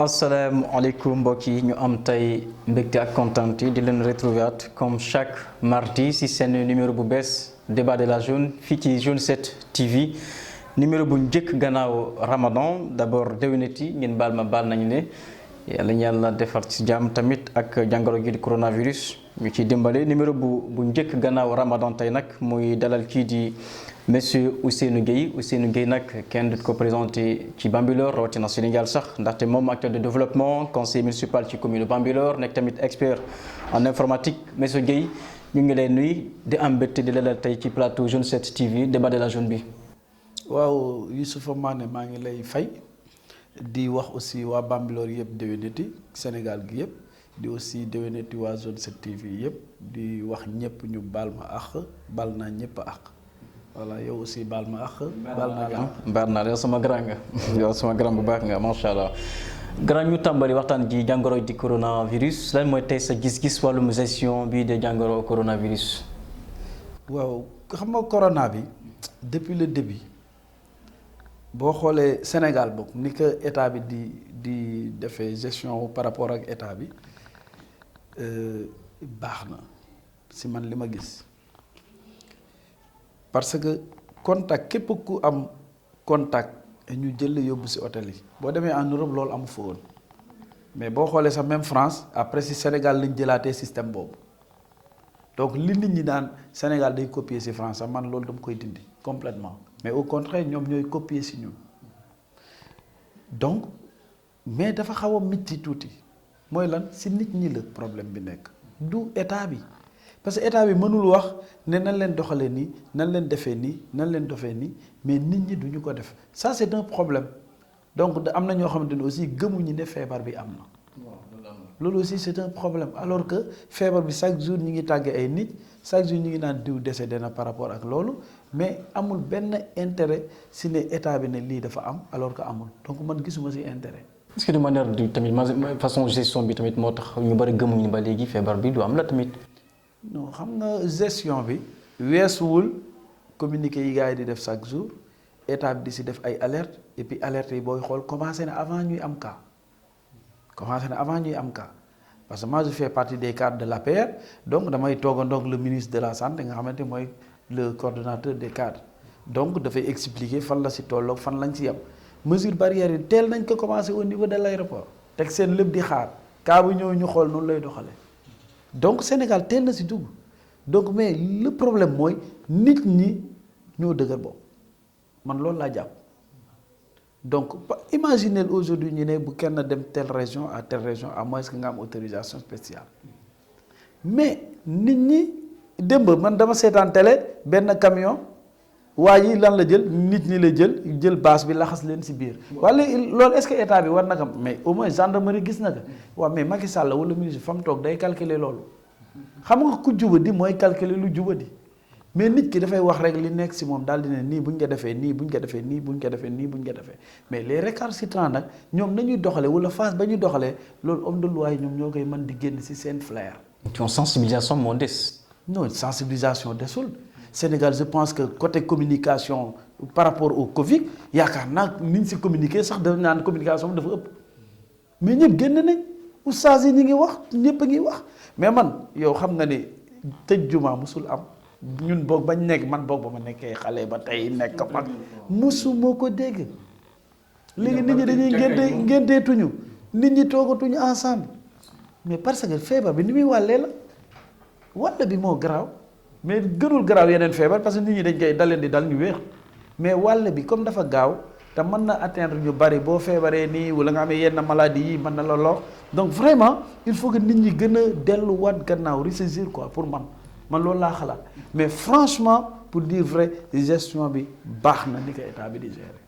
asalaamaaleykum mbokk yi ñu am tey mbégte ak kontaan di leen retrouver comme chaque mardi si seen numéro bu bees débat de la jeune fii ci Jeune 7 TV numéro bu njëkk gannaaw Ramadan d'abord déwénati ngeen baal nañu ne yàlla defar ci jàmm tamit ak jàngoro gi di coronavirus ñu ciy dimbale numéro bu njëkk gannaaw Ramadan tey nag muy dalal kii di monsieur Ousseynou Gueye nag kenn du ko présenté ci Bambilor rawatina Sénégal sax ndaxte moom acteur de développement conseiller municipal ci commune Bambilor nekk tamit expert en informatique monsieur Gueye ñu ngi lay nuyu di am mbégte di la tey ci plateau Jeune 7 TV débat de la jeune bi. waaw Youssoupha Mané maa ngi lay fay di wax aussi waa Bambilor yëpp déwénati Sénégal gi yëpp di aussi déwénati waa Jeune 7 TV yëpp di wax ñëpp ñu baal ma àq baal naa ñëpp àq. voilà yow aussi baal ma àq. baal naa la yow sama grand nga. yow sama grand bu baax nga macha allah. grand ñu tàmbali waxtaan ji jàngoro di coronavirus lan mooy tey sa gis-gis wàllum gestion bii de jàngoro coronavirus. waaw xam nga corona bi depuis le début boo xoolee Sénégal boobu ni ko état bi di defee gestion par rapport ak état bi baax na si man li ma gis. parce que contact képp ku am contact ñu jël yóbbu ci hôtel yi boo demee en Europe loolu amu fa woon mais boo xoolee sax même France après ci Sénégal lañ jëlaatee système boobu donc li nit ñi daan Sénégal day copier ci France sax man loolu dama koy dindi complètement mais au contraire ñoom ñooy copier ci ñun donc mais dafa xaw a mitti tuuti mooy lan ci nit ñi la problème bi nekk du état bi. parce que état bi mënul wax ne nan leen doxalee nii nan leen defee nii nan leen dofee nii mais nit ñi duñu ko def ça c'est un problème donc am na ñoo xamante ne aussi gëmuñu ne feebar bi am na. loolu aussi c'est un problème alors que feebar bi chaque jour ñu ngi tàggee ay nit chaque jour ñu ngi naan diw décédé na par rapport ak loolu mais amul benn intérêt si ne état bi ne lii dafa am alors que amul donc man gisuma si intérêt. est-ce que de manière du tamit façon gestion bi tamit moo tax ñu bari gëmuñu ba léegi feebar bi du am la tamit. non xam nga gestion bi weesuwul communiqué yi gars yi di def chaque jour état bi di si def ay alerte et puis alerte yi booy xool commencé na avant ñuy am cas parce que moi je fais partie des cadres de l'APR donc damay toogandoog le ministre de la santé nga xamante mooy le coordonnateur des cadres donc dafay expliquer fan la si tolloog fan lañ si yem mesure barrière yi teel nañ ko commencé au niveau de l'aéroport teg seen lépp di xaar cas bu ñëw ñu xool noonu lay doxalee. donc Sénégal teel na si dugg donc mais le problème mooy nit ñi ñoo dëgër bopp man loolu laa jàpp donc imaginez aujourd'hui ñu ne bu kenn dem telle région à telle région à moins que nga am autorisation spéciale mais nit ñi démb man dama seetaan télé benn camion waa yi lan la jël nit ñi la jël bâche bi laxas leen si biir wala loolu est-ce que état bi war na ko mais au moins gendarmerie gis na ko waaw mais Macky Sall wala ministre fa mu toog day calculer loolu xam nga ku jubadi mooy calculer lu jubadi mais nit ki dafay wax rek li nekk si moom daal di ne nii buñ ko defee nii buñ ko defee nii buñ ko defee nii buñ ko defee mais les récalcitrants nag ñoom nañuy doxalee wala phase ba ñuy doxalee loolu homme de loi yi ñoom ñoo koy mën di génn si seen flair. sensibilisation moo des. non sensibilisation desul. Sénégal je pense que côté communication par rapport au Covid yaakaar naa ni ñu si communiquer sax dafa naan communication bi dafa ëpp mais ñëpp génn nañ oustaz yi ñu ngi wax ñëpp a ngi wax mais man yow xam nga ni tëj juma musul am ñun boog bañ nekk man boog ba ma nekkee xale ba tey nekk mag musuma ko dégg léegi nit ñi dañuy ngénteetuñu nit ñi toogatuñu ensemble mais parce que feebar bi ni muy wàllee la wàll bi moo garaaw. mais gënul garaaw yeneen feebar parce que nit ñi dañ koy daleen di dal ñu wéex mais wàll bi comme dafa gaaw te mën na atteindre ñu bari boo feebaree nii wala nga amee yenn maladie yi mën na la lor donc vraiment il faut que nit ñi gën a delluwaat gannaaw ressaisir quoi pour man loolu laa xalaat mais franchement pour dire vrai gestion bi baax na ni ko état bi di gérer.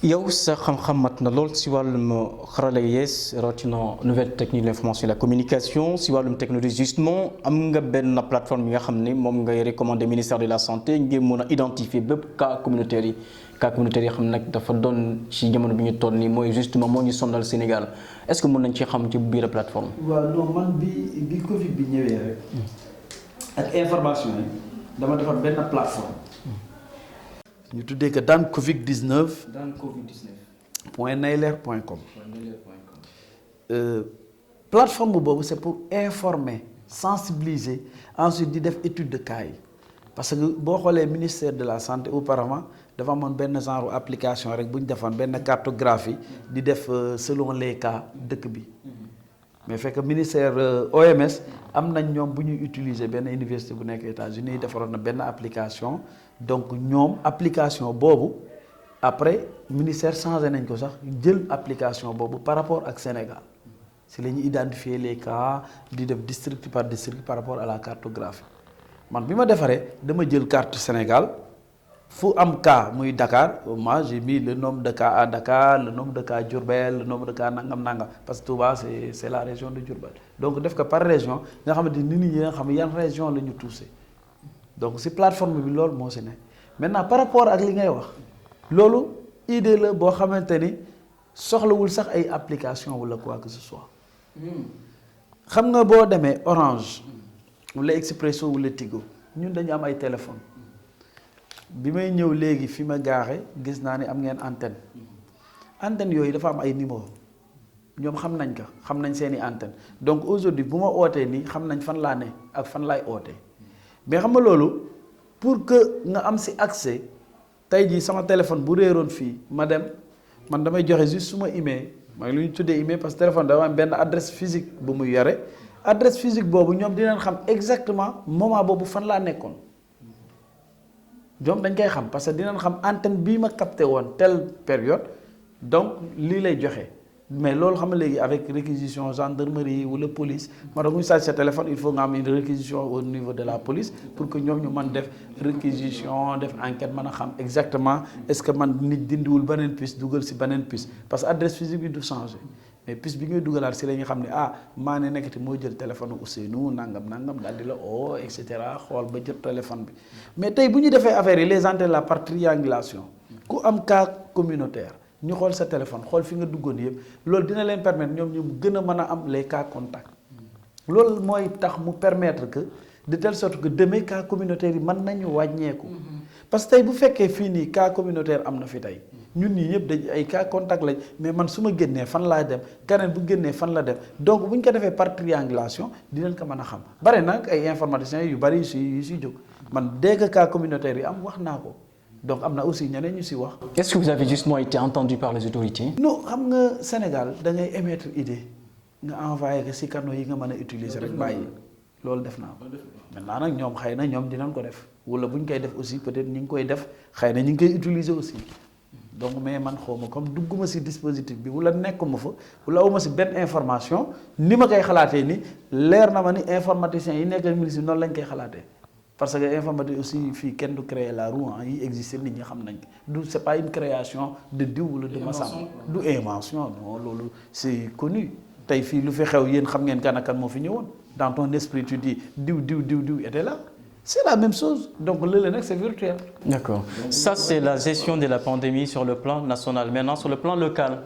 yow sa xam-xam mat na lool si wàllum xarala yees rawatina nouvelle technique de l'information et la communication si wàllum technologie justement am nga benn plateforme bi nga xam ne moom ngay recommander ministère de la santé ngir mën a identifier bépp cas communautaire yi xam ne nag dafa doon ci jamono bi ñu toll nii mooy justement moo ñu sonal Sénégal est-ce que mën nañ ci xam ci biir plateforme. waaw non man bi Covid bi ñëwee rek ak information yi dama defar benn plateforme. ñu tuddee que daan Covid 19. .nayler.com. Plateforme boobu c'est pour informer sensibiliser ensuite di def étude de cas yi parce que boo xoolee ministère de la santé auparavant dafa amoon benn genre application rek bu ñu defoon benn cartographie di def selon les cas dëkk bi mais fekk ministère OMS am nañ ñoom bu ñuy utiliser benn université bu nekk États-Unis defaroon na benn application donc ñoom application boobu après ministère changé nañ ko sax jël application boobu par rapport ak Sénégal si la ñuy identifier les cas di def district par district par rapport à la cartographie man bi ma defaree dama jël carte Sénégal fu am cas muy Dakar moi j'ai mis le nombre de cas à Dakar le nombre de cas Diourbel le nombre de cas nangam parce que Touba c'est la région de Diourbel donc def ko par région nga xamante ni nit ñi nga xam yan région la ñu touché donc si plateforme bi loolu moo si ne maintenant par rapport ak li ngay wax loolu idée la boo xamante ni soxlawul sax ay application wala quoi que ce soit xam nga boo demee Orange wala Expresso wala Tigo ñun dañu am ay téléphone bi may ñëw léegi fi ma gaaxe gis naa ni am ngeen antenne yooyu dafa am ay numéro ñoom xam nañ ko xam nañ seeni antenne donc aujourd'hui bu ma ootee nii xam nañ fan laa ne ak fan laay ootee mais xam nga loolu pour que nga am si accès tey jii sama téléphone bu réeroon fii ma dem man damay joxe juste suma email mooy lu ñu tuddee email parce que téléphone dafa am benn adresse physique bu muy yore adresse physique boobu ñoom dinañ xam exactement moment boobu fan laa nekkoon ñoom dañ koy xam parce que dinañ xam antenne bii ma capté woon telle période donc lii lay joxe mais loolu xam nga léegi avec réquisition gendarmerie wala police moo tax muy sàcc sa téléphone il faut nga am une réquisition au niveau de la police pour que ñoom ñu mën def réquisition def enquête mën a xam exactement est-ce que man nit dindiwul beneen puce dugal si beneen puce parce que adresse physique bi du changer mais puce bi ngay dugalaat si la ñuy xam ne maa ne nekkati moo jël téléphone Ousseynou nangam daal di la et cetera xool ba jël téléphone bi mais tey bu ñu defee affaire yi les antennes la par triangulation ku am cas communautaire ñu xool sa téléphone xool fi nga duggoon yëpp loolu dina leen permettre ñoom ñu gën a mën a am les cas contacts loolu mooy tax mu permettre que de telle sorte que demain cas communautaire yi mën nañu wàññeeku parce que tey bu fekkee fii nii cas communautaire am na fi tey ñun ñii ñëpp dañ ay cas contact lañ mais man su ma génnee fan laa dem keneen bu génnee fan la dem donc bu ñu ko defee par triangulation dinañ ko mën a xam bare nag ay informaticiens yu bari yu si jóg man dès que cas communautaire yi am wax naa ko donc am na aussi ñeneen ñu si wax. Est-ce que vous avez justement été entendu par les autorités? non xam nga Sénégal da ngay émettre idée nga envoyé ko si canaux yi nga mën a utiliser rek bàyyi loolu def naa ko maintenant nag ñoom xëy na ñoom dinañ ko def wala bu ñu koy def aussi peut-être ñi ngi koy def xëy na ñi ngi koy utiliser aussi donc mais man xawma comme dugguma si dispositif bi wala nekkuma fa wala awma si benn information ni ma koy xalaatee ni leer na ma ni informaticiens yi nekk ak ministre noonu lañ koy xalaatee. parce que informatique aussi fii kenn du créer la roue yi existé nit ñi xam nañ du c'est pas une création de diw wala de Massamba du invention non loolu c'est connu tey fii lu fi xew yéen xam ngeen kan ak kan moo fi ñëwoon dans ton esprit tu dis diw était là c'est la même chose donc léeg-léeg nag c'est virtuel. D'accord. Ça c'est la gestion de la pandémie sur le plan national. Maintenant sur le plan local.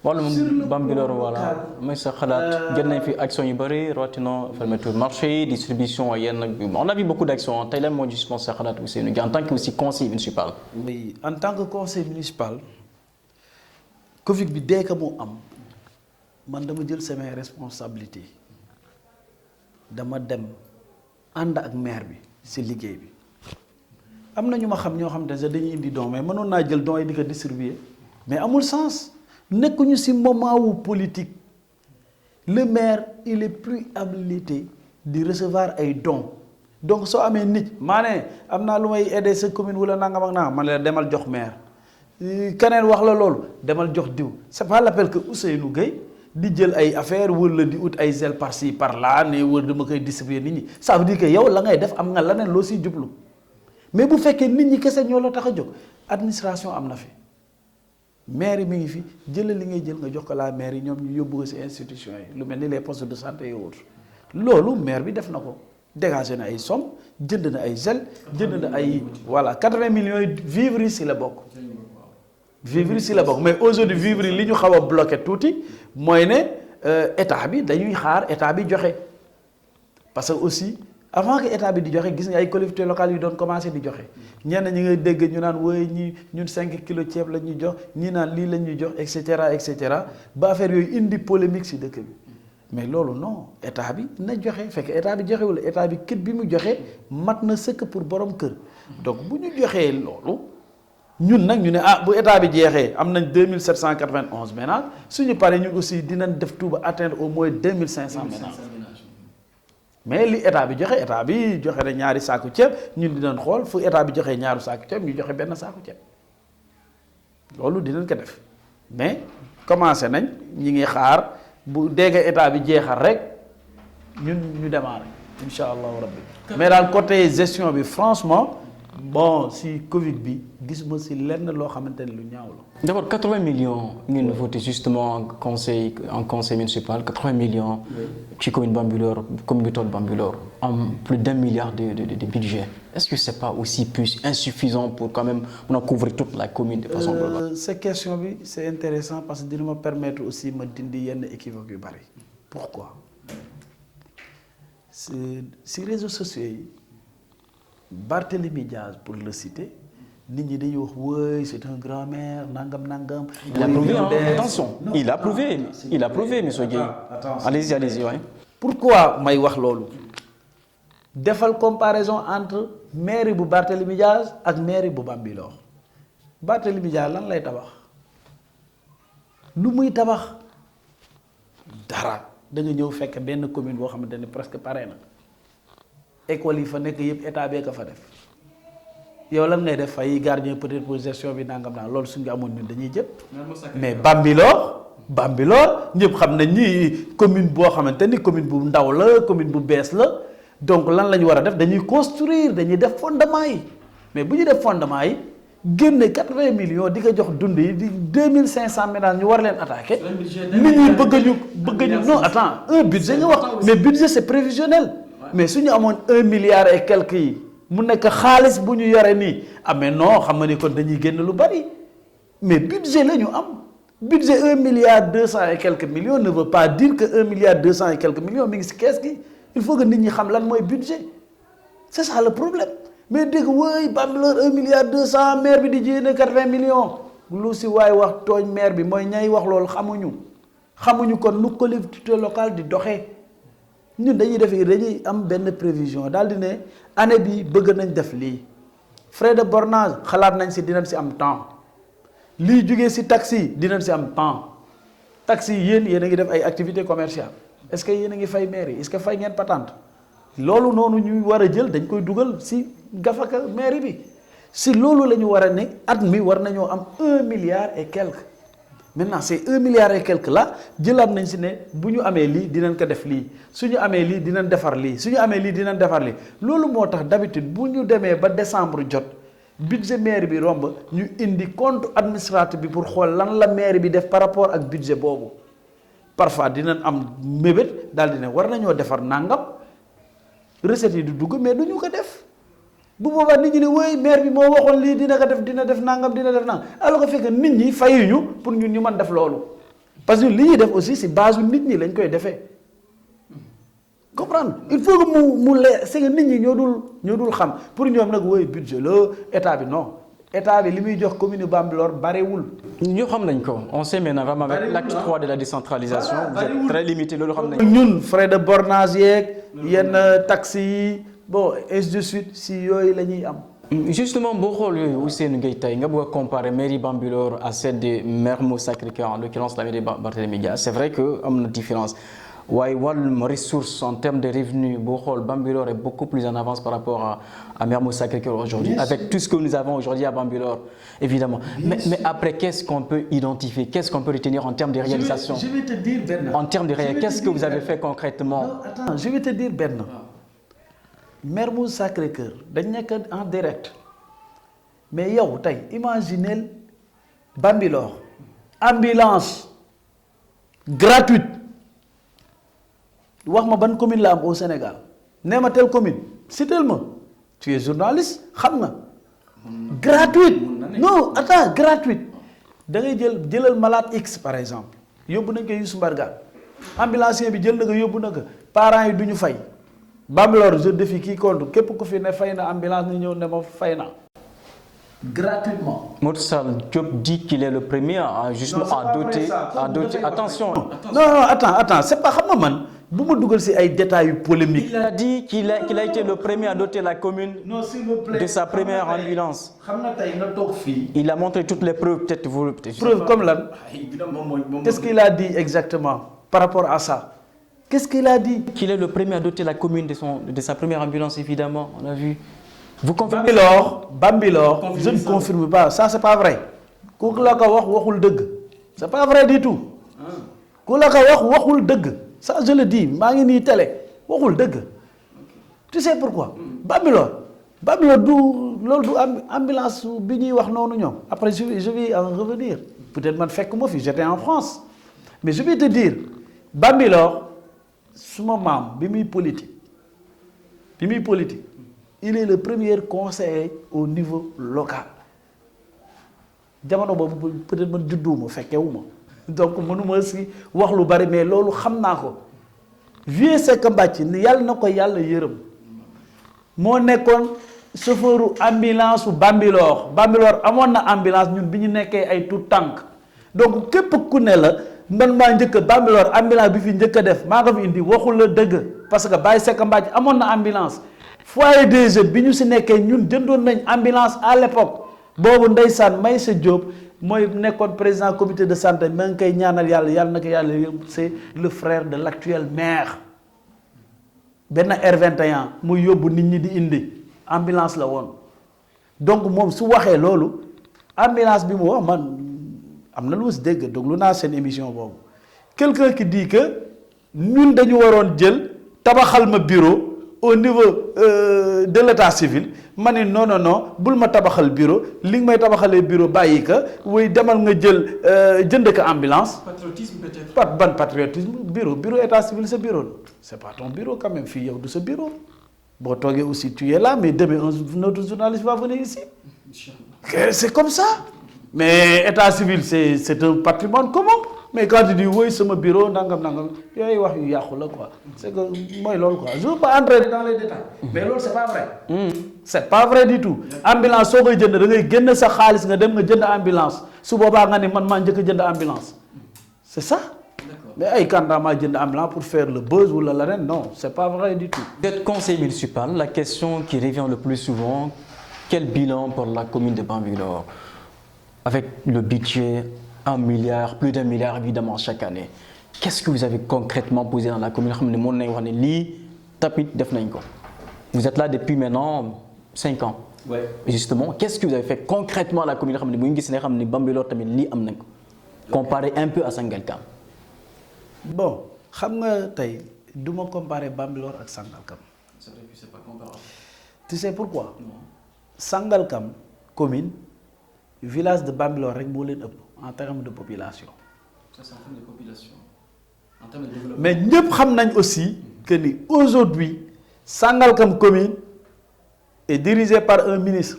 wàllum Bambilor voilà mooy sa xalaat jël nañ fi action yu bëri rawatina fermeture marché distribution yenn on a vu beaucoup d'actions tey lan moo gis sa xalaat aussi en tant que aussi conseiller municipal. oui en tant que conseiller municipal Covid bi dès que mu am man dama jël samay responsabilités dama dem ànd ak maire bi ci liggéey bi am na ñu ma xam ñoo xam te ne dañuy indi don mais mënoon naa jël don yi di ko distribuer mais amul sens. nekkuñu ci moment wu politique le maire il est plus habilité di recevoir ay dons donc soo amee nit maa ne am naa lu may aider sa commune wala nangam ak nangam man la demal jox maire keneen wax la loolu demal jox diw c'est pas l'appel que Ousseynou Gueye di jël ay affaire wër la di ut ay zèle par-ci par-là ne wër dama koy distribuer nit ñi ça veut dire que yow la ngay def am nga leneen loo siy jublu mais bu fekkee nit ñi kese ñoo la tax a jóg administration am na fi. maire yi mi ngi fi jëlal li ngay jël nga jox ko la maire yi ñoom ñu yóbbu ko ci institution yi lu mel ni les postes de santé et autres loolu maire bi def na ko dégagé na ay somme jënd na ay gel jënd na ay voilà 80 millions yi vivres yi ci la bokk. vivres yi ci la bokk mais aujourd'hui vivres yi li ñu xaw a bloqué tuuti mooy ne état bi dañuy xaar état bi joxe parce que aussi avant que état bi di joxe gis nga ay collectivités locales yu doon commencé di joxe ñenn ñi ngay dégg ñu naan wooy ñi ñun 5 kilos ceeb la ñuy jox ñi naan lii la ñuy jox et cetera ba affaire yooyu indi polémique si dëkk bi mais loolu non état bi na joxe fekk état bi joxewul état bi kit bi mu joxe mat na sëkk pour borom kër donc bu ñu joxee loolu ñun nag ñu ne ah bu état bi jeexee am nañ 2791 ménages suñu paree ñun aussi dinañ def tout ba atteindre au moins 2500 ménages mais li état bi joxe na ñaari saaku ceeb ñun dinañ xool fu état bi joxee ñaaru saaku ceeb ñu joxe benn saaku ceeb loolu dinañ ko def mais commencé nañ ñi ngi xaar bu dégg état bi jeexal rek ñun ñu démarrer incha allahu rabbi mais daal côté gestion bi franchement bon si Covid bi gisuma si lenn loo xamante ne lu ñaaw la. D'abord 80 millions ngeen voté justement en conseil municipal 80 millions. ci commune Bambilor commune bi toll Bambilor am plus d'1 milliard de budget est-ce que c'est pas aussi plus insuffisant pour quand même mën a couvrir toute la commune de façon globale. cette question bi c'est intéressant parce que dina ma permettre aussi ma dindi yenn équivoque yu bari. pourquoi si réseaux sociaux yi Barthélémy Diaz pour le citer nit ñi dañuy wax wëy c'est un grand maire nangam. il a prouvé attention il a prouvé monsieur Guèye. allez-y ouais. pourquoi may wax loolu defal comparaison entre mairie bu Barthélémy Diaz ak mairie bu Bambilor Barthélémy Diaz lan lay tabax lu muy tabax dara da nga ñëw fekk benn commune boo xamante ne presque pare na école yi fa nekk yëpp état bee ko fa def yow lan ngay def fay gardien peut-être pour gestion bi nangam naa loolu suñu amoon ñun dañuy jëpp mais Bambilor ñëpp xam nañ ni commune boo xamante ni commune bu ndaw la commune bu bees la donc lan la ñu war a def dañuy construire dañuy def fondement yi mais bu ñu def fondement yi génne 80 millions di ko jox dund yi di 2500 ménages ñu war leen attaqué. nit ñi bëgg ñu non attends un budget nga wax mais budget c'est prévisionnel mais su ñu amoon 1 milliard et quelques yi mu nekk xaalis bu ñu yore nii ah mais non xam nga ni kon dañuy génn lu bari mais budget la ñu am. budget 1 milliard 200 et quelques millions ne veut pas dire que 1 milliard 200 et quelques millions mi ngi ci kees gi il faut que nit ñi xam lan mooy budget c'est ça le problème mais dégg wooy Bambilor 1 milliard 200 maire bi di jéene 80 millions lu si waay wax tooñ maire bi mooy ñay wax loolu xamuñu kon lu collectivité locale di doxee ñun dañuy am benn prévision daal di ne année bi bëgg nañ def lii frais de bornage xalaat nañ si dinañ si am temps lii jógee ci taxi dinañ ci am temps taxi yéen a ngi def ay activités commerciales est-ce que yéen a ngi fay mairie est-ce que fay ngeen patente loolu noonu ñuy war a jël dañ koy dugal ci gafaka mairie bi ci loolu la ñu war a ne at mi war nañoo am 1 milliard et quelque maintenant c'est 1 milliard et quelque là jëlaat nañ ci ne bu ñu amee lii dinañ ko def lii suñu amee lii dinañ defar lii suñu amee lii dinañ defar lii loolu moo tax d'habitude bu ñu demee ba décembre jot budget mairie bi romb ñu indi compte administratif bi pour xool lan la mairie bi def par rapport ak budget boobu parfois dinañ am mébét daal di ne war nañoo defar nangam recettes yi du dugg mais du ñu ko def bu boobaa nit ñi ne woy maire bi moo waxoon lii dina ko def dina def nangam alors que fekk nit ñi fayuñu pour ñun ñu mën def loolu parce que li ñuy def aussi si base nit ñi lañ koy defee comprendre il faut que mu leer c'est que nit ñi ñoo dul xam pour ñoom nag woy budget la état bi non état bi li muy jox commune Bambilor barewul. ñoo xam nañ ko on sait maintenant vraiment avec l'acte 3 de la décentralisation. vous êtes très limité loolu xam nañ ñun frais de bornage yeeg yenn taxes yi bon ainsi de suite si yooyu la ñuy am. justement boo xool yooyu Ousseynou Gueye tey nga bëgg a comparer mairie Bambilor à celle de Mermoz Sacré-Cœur en l'occurrence la mairie Barthélémy Dias c'est vrai que am na différence. waaye wàllum ressources en termes de revenus boo xool Bambilor est beaucoup plus en avance par rapport à Mermoz Sacré-Cœur aujourd'hui avec tout ce que nous avons aujourd'hui à Bambilor évidemment mais après qu'est-ce qu'on peut identifier qu'est-ce qu'on peut retenir en termes de réalisation je vais te dire benn en termes de réalisation qu'est-ce que vous avez fait concrètement non attends je vais te dire benn Mermoz Sacré-Cœur dañ nekk en direct mais yow tey imaginez Bambilor ambulance gratuite wax ma ban commune la am au Sénégal nee ma telle commune citeel ma tu es journaliste xam nga gratuite non attends gratuite da ngay jëlal malade X par exemple yóbbu nañ ko Youssou Mbargane ambulancier bi jël na ko yóbbu na ko parents yi du ñu fay Bambilor je défie quiconque képp ku fi ne fay na ambulance ni ñëw ne ma fay na gratuitement. Moursal Diop dit qu'il est le premier à justement à doter. Attention. Non, attends, c'est pas xam nga man bu ma dugal ci ay détails polémiques. Il a dit qu'il a été le premier à doter la commune de sa première ambulance. Xam nga tey nga toog fii. Il a montré toutes les preuves, peut-être vous. Preuves comme lan. Qu'est-ce qu'il a dit exactement par rapport à ça? Qu'est-ce qu'il a dit? Qu'il est le premier à doter la commune de sa première ambulance, évidemment, on a vu. Vous confirmez? Bambilor, je ne confirme pas. Ça, c'est pas vrai. Ku la ko wax waxul dëgg. C'est pas vrai du tout. Ku la ko wax waxul dëgg. Ça, je le dis. Maa ngi nii télé waxul dëgg. Tu sais pourquoi? Bambilor du loolu du ambulance bi ñuy wax noonu ñoom. Après, je vais en revenir. Peut-être man fekkuma fi, j'étais en France. Mais je vais te dire, Bambilor, suma maam bi muy politique. Il est le premier conseiller au niveau local. Jamono boobu peut-être man judduwuma fekkewuma donc mënuma si wax lu bari mais loolu xam naa ko Vieux Seck Mbàcc ni yàlla na ko yàlla yërëm moo nekkoon chauffeuru ambulance u Bambilor amoon na ambulance ñun bi ñu nekkee ay tout tànk donc képp ku ne la man maa njëkk a Bambilor ambulance bi fi njëkk a def maa ko fi indi waxul la dëgg parce que Baye Seck Mbàcc amoon na ambulance foyer des jeunes bi ñu si nekkee ñun jëndoon nañ ambulance à l'époque boobu ndeysaan Maïssa Diop mooy nekkoon président comité de santé ma ngi koy ñaanal yàlla na ko yàlla c'est le frère de l'actuel maire benn R21 muy yóbbu nit ñi di indi ambulance la woon donc moom su waxee loolu ambulance bi mu wax man am na lu ma si dégg donc lu naa seen émission boobu quelqu'un qui dit que ñun dañu waroon jël tabaxal ma bureau au niveau de l'état civil ma ne non bul ma tabaxal bureau li nga may tabaxalee bureau bàyyi ka wuy demal nga jël jënd ko ambulance. Patriotisme peut-être. Ban patriotisme bureau état civil sa bureau c'est pas ton bureau quand même fii yow du sa bureau boo toogee aussi tu es là mais demain un autre journaliste va venir ici. C'est comme ça mais état civil c'est un patrimoine commun. Mais quand tu dis oui sama bureau nangam yooyu wax yu yàqu la quoi c'est que mooy loolu quoi je veux pas entrer dans les détails mais loolu c'est pas vrai. C'est pas vrai du tout. Ambulance soo koy jënd da ngay génn sa xaalis nga dem nga jënd ambulance su boobaa nga ne man maa njëkk a jënd ambulance c'est ça. Mais ay kandaa maa jënd ambulance pour faire le buzz ou la leneen non c'est pas vrai du tout. Vous êtes conseiller municipal, la question qui revient le plus souvent, quel bilan pour la commune de Bambilor avec le budget 1 milliard, plus d'1 milliard évidemment chaque année. Qu'est-ce que vous avez concrètement posé dans la commune? Vous êtes là depuis maintenant 5 ans. Ouais. Justement, qu'est-ce que vous avez fait concrètement à la commune? Comparé un peu à Sangalkam. Bon, xam nga tey du ma comparer Bambilor ak Sangalkam. C'est vrai que c'est pas comparable. Tu sais pourquoi? Non. Sangalkam commune village de Bambilor rek moo leen ëpp en termes de population. Ça c'est en termes de population. En termes de développement. Mais ñëpp xam nañ aussi que ni aujourd'hui Sangalkam commune est dirigée par un ministre.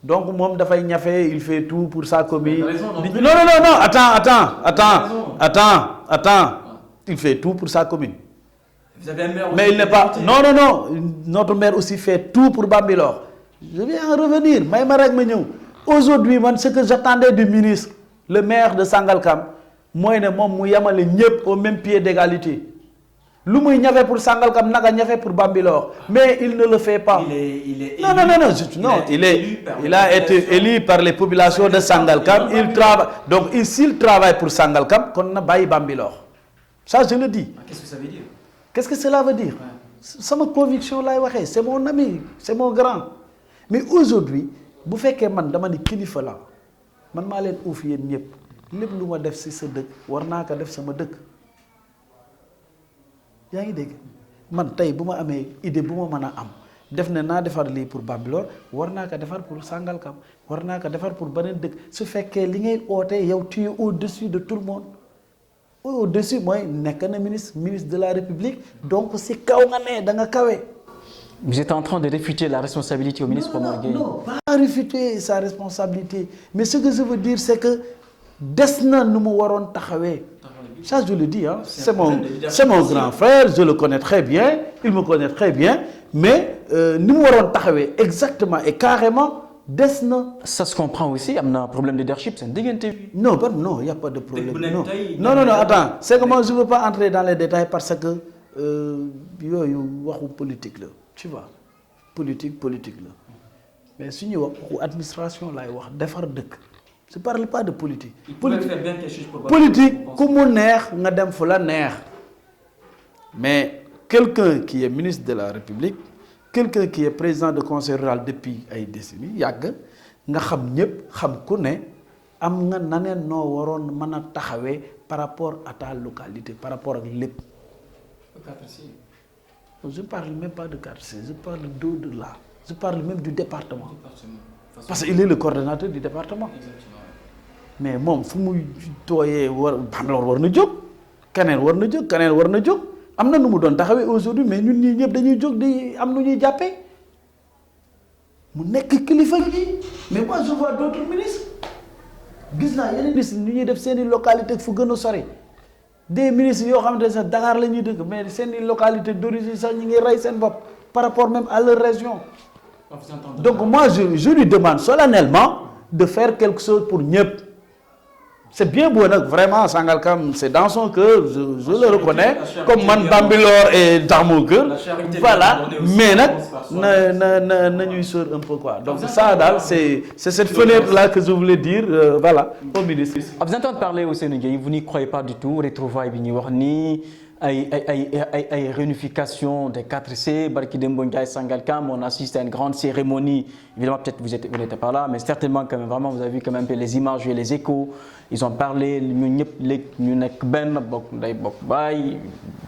Donc moom dafay ñafe il fait tout pour sa commune. Non, attends. Il fait tout pour sa commune. Vous avez un maire. Mais il n'est pas. Non. Notre maire aussi fait tout pour Bambilor. Je vais en revenir. Aujourd'hui, ce que j'attendais du ministre, le maire de Sangalkam, moi, je suis au même pied d'égalité. Lui, il a fait pour Sangalkam, il a fait pour Bambilor. Mais il ne le fait pas. Il est Il a été élu par les populations de Sangalkam. Il travaille. Donc, s'il travaille pour Sangalkam, on a baillé Bambilor. Ça, je le dis. Qu'est-ce que ça veut dire? Qu'est-ce que cela veut dire? C'est ma conviction là, c'est mon ami, c'est mon grand. Mais aujourd'hui, bu fekkee man dama ni kilifa la man maa leen uuf yéen ñëpp lépp lu ma def si sa dëkk war naa ko def sama dëkk yaa ngi dégg man tey bu ma amee idée bu ma mën a am def ne naa defar lii pour Bambilor war naa ko defar pour Sangalkam war naa ko defar pour beneen dëkk su fekkee li ngay oote yow tu es au-dessus de tout le monde au-dessus mooy nekk na ministre de la République donc si kaw nga ne da nga kawe. Vous êtes en train de réfuter la responsabilité au ministre Omar Gueye. Non, pas réfuter sa responsabilité. Mais ce que je veux dire, c'est que Desna nous waron taxawé. Ça, je le dis, hein. C'est mon grand frère, je le connais très bien. il me connaît très bien mais ni mu waroon taxawee exactement et carrément des na. Ça se comprend aussi am na problème de leadership seen diggante. non non y a pas de problème non attends c'est que moi je veux pas entrer dans les détails parce que yooyu waxu politique la tu vois politique la mais su ñuy wax waxu administration laay wax defar dëkk je parle pas de politique. politique ku mu neex nga dem fu la neex mais quelqu'un qui est ministre de la République quelqu'un qui est président de conseil rural depuis ay décennies yàgg nga xam ñëpp xam ku ne am nga naneen noo waroon mën a taxawee par rapport à ta localité par rapport ak lépp. Je parle même pas de quartier je parle d'au-delà je parle même du département. Parce qu'il est le coordonnateur du département. Exactement. Mais moom fu muy tooyee Bambilor war na jóg keneen war na jóg keneen war na jóg am na nu mu doon taxawee aujourd'hui mais ñun ñii ñëpp dañuy jóg di am nu ñuy jàppee mu nekk kilifa gi mais moi je vois d'autres ministres gis naa yeneen ministres ñu ñuy def seeni localité fu gën a sori des ministres yoo xamante ne sax Dakar la ñuy dëkk mais seeni localité d'origine sax ñu ngi rey seen bopp par rapport même à leur région. Donc moi je lui demande solennellement de faire quelque chose pour ñëpp. C'est bien beau nag vraiment Sangalkam c'est dans son cœur je le reconnais comme man Bambilor est dans mon cœur voilà mais nag na ñuy sóor un peu quoi donc ça daal c'est cette fenêtre là que je voulais dire voilà au ministre. Vous entendez parler au Sénégal vous n'y croyez pas du tout retrouvailles bi ñuy wax nii ay réunification des 4C barki Dembo Ndiaye Sangalkam on assiste à une grande cérémonie évidemment peut-être vous n'étiez pas là mais certainement quand même vraiment vous avez vu quand même les images et les échos ils ont parlé ñu ñëpp léegi ñu nekk benn bokk nday bokk baay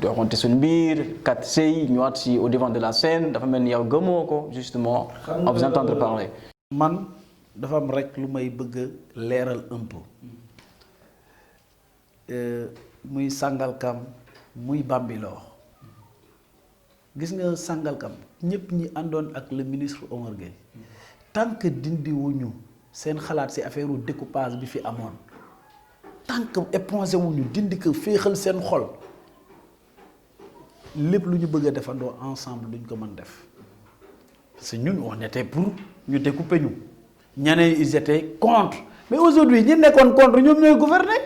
doxante suñu biir 4C yi ñëwaat si au devant de la scène dafa mel ni yow gëmoo ko justement à vous entendre parler. man dafa am rek lu may bëgg a leeral un peu muy Sangalkam muy Bambilor gis nga Sangalkam ñëpp ñi àndoon ak le ministre Omar Gueye tant que dindi wuñu seen xalaat ci affaire u découpage bi fi amoon tant que épongé wuñu dindi ko féexal seen xol lépp lu ñu bëgg a defandoo ensemble duñ ko mën def parce que ñun on était pour ñu découper ñu ñeneen ils étaient contre mais aujourd'hui ñi nekkoon contre ñoom ñooy gouverner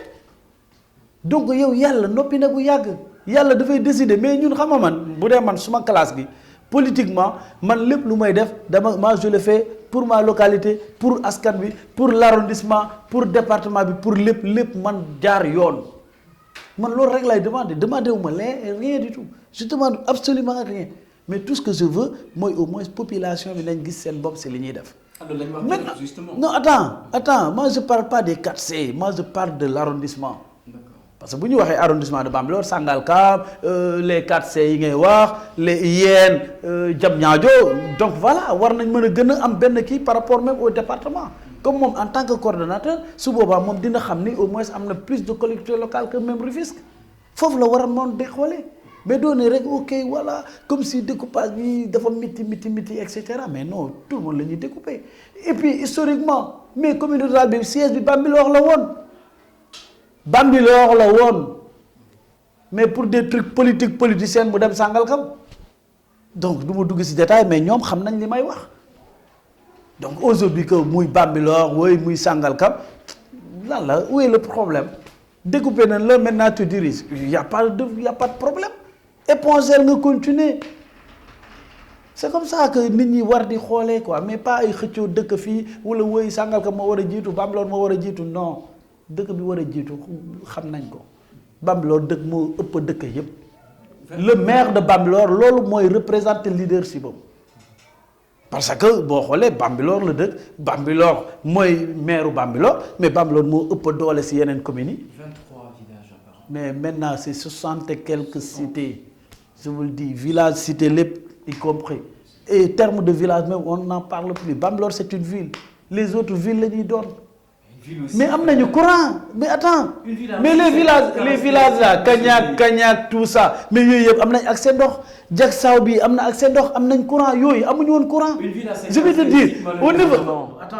donc yow yàlla noppi na bu yàgg yàlla dafay décider mais ñun xam nga man bu dee man suma classe gi politiquement man lépp lu may def moi je le fais pour ma localité pour askan bi pour l'arrondissement pour département bi pour lépp man jaar yoon man loolu rek lay demander wu ma rien du tout je demande absolument rien mais tout ce que je veux mooy au moins population bi nañ gis seen bopp c'est li ñuy def. Justement. Non attends moi je parle pas des 4C moi je parle de l'arrondissement. Parce que bu ñu waxee arrondissement de Bambilor Sangalkam les 4C yi ngay wax les Yène Diamniadio donc voilà war nañ mën a gën a am benn kii par rapport même au département comme moom en tant que coordonnateur su boobaa moom dina xam ni au moins am na plus de collectivités locales que même Rufisque foofu la war a moon de xoolee mais doone rek ok voilà comme si découpage bi dafa miti et cetera mais non tout le monde la ñuy découper et puis historiquement mais commune rurale bi siège bi Bambilor la woon Bambilor la woon mais pour des trucs politiciens mu dem Sangalkam donc du ma dugg ci détail mais ñoom xam nañ li may wax donc aujourd'hui que muy Bambilor wooy muy Sangalkam lan la où est le problème découper nañ la maintenant tu diriges y a pas de problème éponger nga continuer c'est comme ça que nit ñi war di xoolee quoi mais pas ay xëccoo dëkk fii wala wooy Sangalkam moo war a jiitu Bambilor moo war a jiitu non dëkk bi war a jiitu xam nañ ko Bambilor dëkk moo ëpp dëkk yépp le maire de Bambilor loolu mooy représenter leadership boobu parce que boo xoolee Bambilor la dëkk Bambilor mooy maire Bambilor mais Bambilor moo ëpp doole ci yeneen communes yi 23 villages apparemment. mais maintenant c'est 60 et quelques cités je vous le dis village cité lépp y compris et terme de village même on n'en parle plus Bambilor c'est une ville les autres villes la ñuy doon mais am nañu courant mais attends mais les villages là Kagnak tout ça mais yooyu yëpp am nañ accès ndox Diacksao bi am na accès ndox am nañ courant yooyu amuñu woon courant. Je vais te dire au niveau.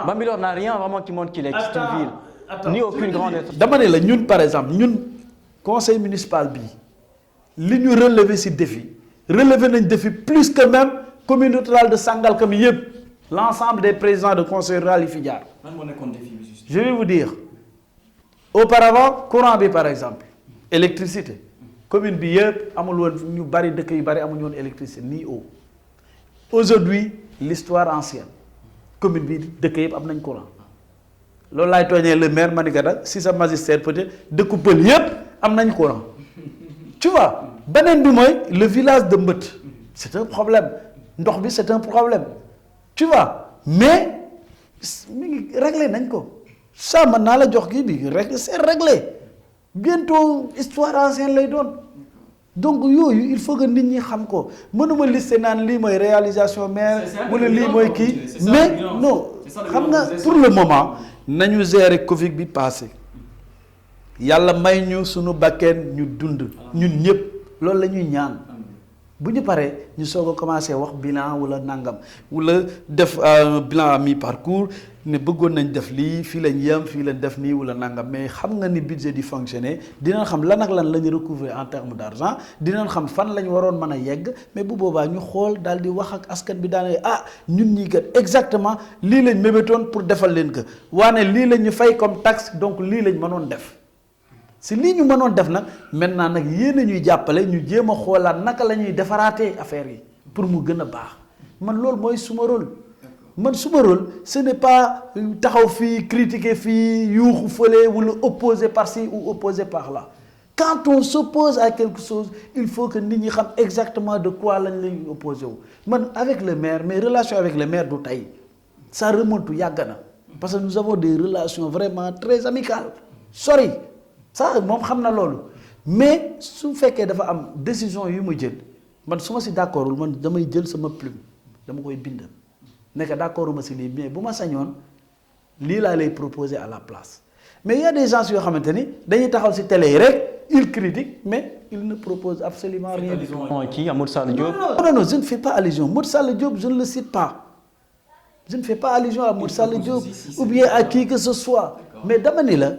Bambilor n'a rien vraiment qui montre qu'il est une ville ni aucune grande. dama ne la ñun par exemple ñun conseil municipal bi li ñu relever ci défi relevé nañ défi plus que même commune rurale de Sangalkam yëpp l'ensemble des présidents de conseil rural yi fi jaar. Je vais vous dire auparavant courant bi par exemple électricité commune bi yëpp amul woon ñu bari dëkk yu bari amuñu woon électricité ni eau. Aujourd'hui l'histoire ancienne commune bi dëkk yëpp am nañ courant loolu laay tooñee le maire Manikata si sa magistère peut-être dëkku pël yëpp am nañ courant tu vois beneen bi mooy le village de Mbët c'est un problème ndox bi c'est un problème tu vois mais mi ngi réglé nañ ko ça mën naa la jox kii bi réglé c'est réglé bientôt histoire ancienne lay doon donc yooyu il faut que nit ñi xam ko mënuma lister naan lii mooy réalisation maire wala lii mooy kii mais non xam nga pour le moment nañu gérer Covid bi passé yàlla may ñu suñu bakkeen ñu dund ñun ñëpp loolu la ñuy ñaan bu ñu paree ñu soog a commencé wax bilan wala nangam wala def bilan à mi-parcours ne bëggoon nañ def lii fii lañ yem fii lañ def nii wala nangam mais xam nga ni budget di fonctionner dinañ xam lan ak lan la ñu recouvrer en terme d'argent dinañ xam fan lañ waroon mën a yegg mais bu boobaa ñu xool daal di wax ak askan bi daanaka ñun ñii kat exactement lii lañ mébétoon pour defal leen ko waane lii lañ ñu fay comme taxe donc lii lañ mënoon def. si lii ñu mënoon def nag maintenant nag yéen a ñuy jàppale ñu jéem a xoolaat naka la ñuy defaraatee affaire yi pour mu gën a baax man loolu mooy suma rôle man suma rôle ce n'est pas taxaw fii critiquer fii yuuxu fële wala opposer par-ci ou opposer par-là quand on s'oppose à quelque chose il faut que nit ñi xam exactement de quoi lañ lay opposé wu man avec le maire mes relations avec le maire du tey ça remonte yàgg na parce que nous avons des relations vraiment très amicales sori ça moom xam na loolu mais su fekkee dafa am décision yu ma jël man su ma si d'accordul man damay jël sama plume dama koy bind nekk d'accorduma si lii mais bu ma sañoon lii laa lay proposer à la place mais il y a des gens yoo xamante ni dañuy taxaw si télé yi rek ils critiquent mais ils ne proposent absolument rien du tout. Qui à Modou Sall Diop? Non, je ne fais pas allusion Modou Sall Diop je ne le cite pas je ne fais pas allusion à Modou Sall Diop ou bien à qui que ce soit mais dama ni la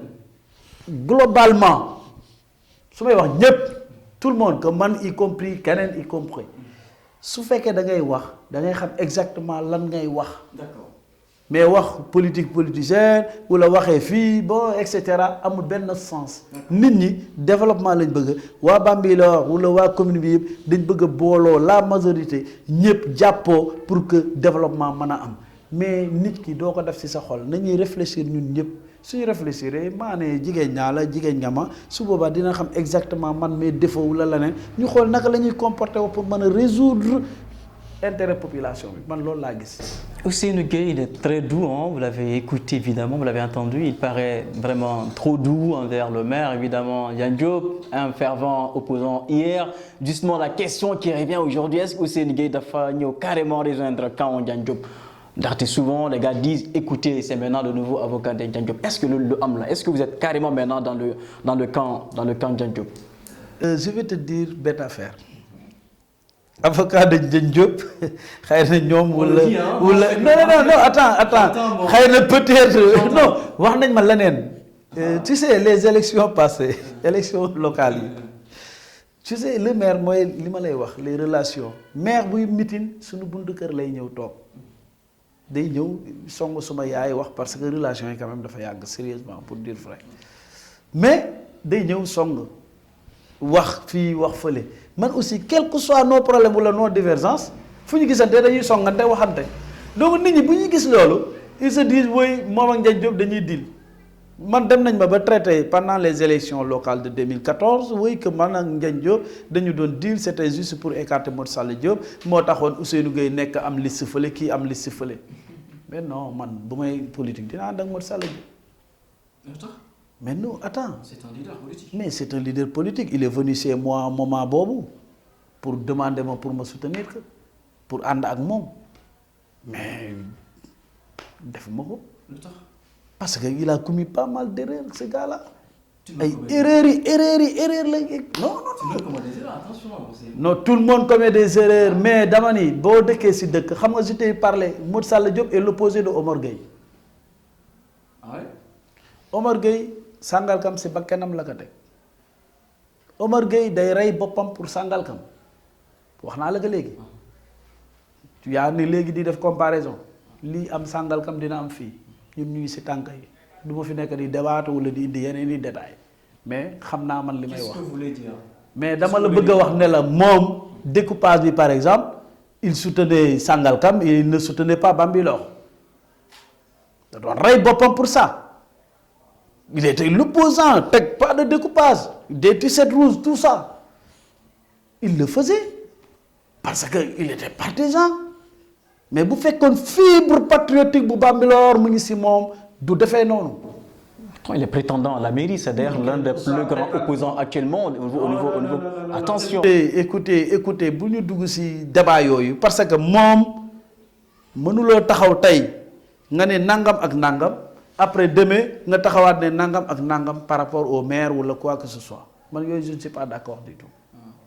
globalement su may wax ñëpp tout le monde que man y compris keneen y compris su fekkee da ngay wax da ngay xam exactement lan ngay wax. D'accord. mais wax politique politicienne wala waxee fii bon et cetera amul benn sens. nit ñi développement lañ bëgg waa Bambey la wax wala waa commune bi yëpp dañ bëgg a booloo la majorité ñëpp jàppoo pour que développement mën a am mais nit ki doo ko def ci sa xol nañuy réfléchir ñun ñëpp. suñu réfléchir maa ne jigéen ñaa la jigéen nga ma su boobaa dina xam exactement man mes défauts wala leneen ñu xool naka la ñuy comporter wu pour mën a résoudre intérêt population bi man loolu laa gis. Ousseynou Gueye, il est très doux, hein? Vous l'avez écouté évidemment, vous l'avez entendu, il paraît vraiment trop doux envers le maire évidemment. Diagne Diop, un fervent opposant hier. Justement la question qui revient aujourd'hui, est-ce que Ousseynou Gueye dafa ñëw carrément rejoindre camp Diagne Diop? D'ailleurs, souvent, les gars disent, écoutez, c'est maintenant le nouveau avocat de Diagne Diop. Est-ce que le am là, est-ce que vous êtes carrément maintenant dans le camp Diagne Diop? Je vais te dire bête affaire. Avocat de Diagne Diop, xëy na ñoom wala non attends xëy na peut-être non wax nañ ma leneen. Tu sais les élections passées élections locales yi tu sais le maire mooy li ma lay wax les relations maire buy meeting suñu buntu kër lay ñëw toog. day ñëw song suma yaay wax parce que relation yi quand même dafa yàgg sérieusement pour dire vrai mais day ñëw song wax fii wax fële man aussi quel que soit nos problèmes wala nos divergences fu ñu gisante dañuy songante waxante donc nit ñi bu ñuy gis loolu ils se disent woy moom ak Diagne Diop dañuy deal man dem nañ ma ba traité pendant les élections locales de 2014 woy que man ak Diagne Diop dañu doon deal c'était juste pour écarter Modou Sall Diop moo taxoon Ousseynou Gueye nekk am liste fële kii am liste fële mais non man bu may politique dinaa ànd ak Modou Sall Diop. mais non attends. C'est un leader politique. mais c'est un leader politique il est venu chez moi moment boobu pour demander ma pour me soutenir que pour ànd ak moom mais defuma ko. parce que il a commis pas mal d'erreurs ce gars-là. ay erreurs la non tout le monde commet des erreurs mais dama ni boo dëkkee si dëkk xam nga je t'ai parlé Modou Sall Diop est l'opposé de Omar Gueye. Ah ouais? Omar Gueye Sangalkam si bakkanam la ko teg Omar Gueye day rey boppam pour Sangalkam wax naa la ko léegi yaa ni léegi di def comparaison lii am Sangalkam dina am fii ñun ñu ngi si tànk yi du ma fi nekk di débat wala di indi yeneen i détails mais xam naa man li may wax. Qu'est-ce que vous voulez dire? mais dama la bëgg a wax ne la moom découpage bi par exemple il soutenait Sangalkam et il ne soutenait pas Bambilor da doon rey boppam pour ça il était l'opposant teg pas de découpage des tickets rouges tout ça il le faisait parce que il était partisan mais bu fekkoon fibre patriotique bu Bambilor mu ngi si moom du defee noonu. Il est prétendant à la mairie, c'est d'ailleurs l'un des plus grands opposants actuellement au niveau. Attention. Écoutez, bu ñu dugg ci débat yooyu parce que moom mënuloo taxaw tey nga ne nangam ak nangam après demain nga taxawaat ne nangam ak nangam par rapport au maire wala quoi que ce soit man yooyu je ne suis pas d'accord du tout.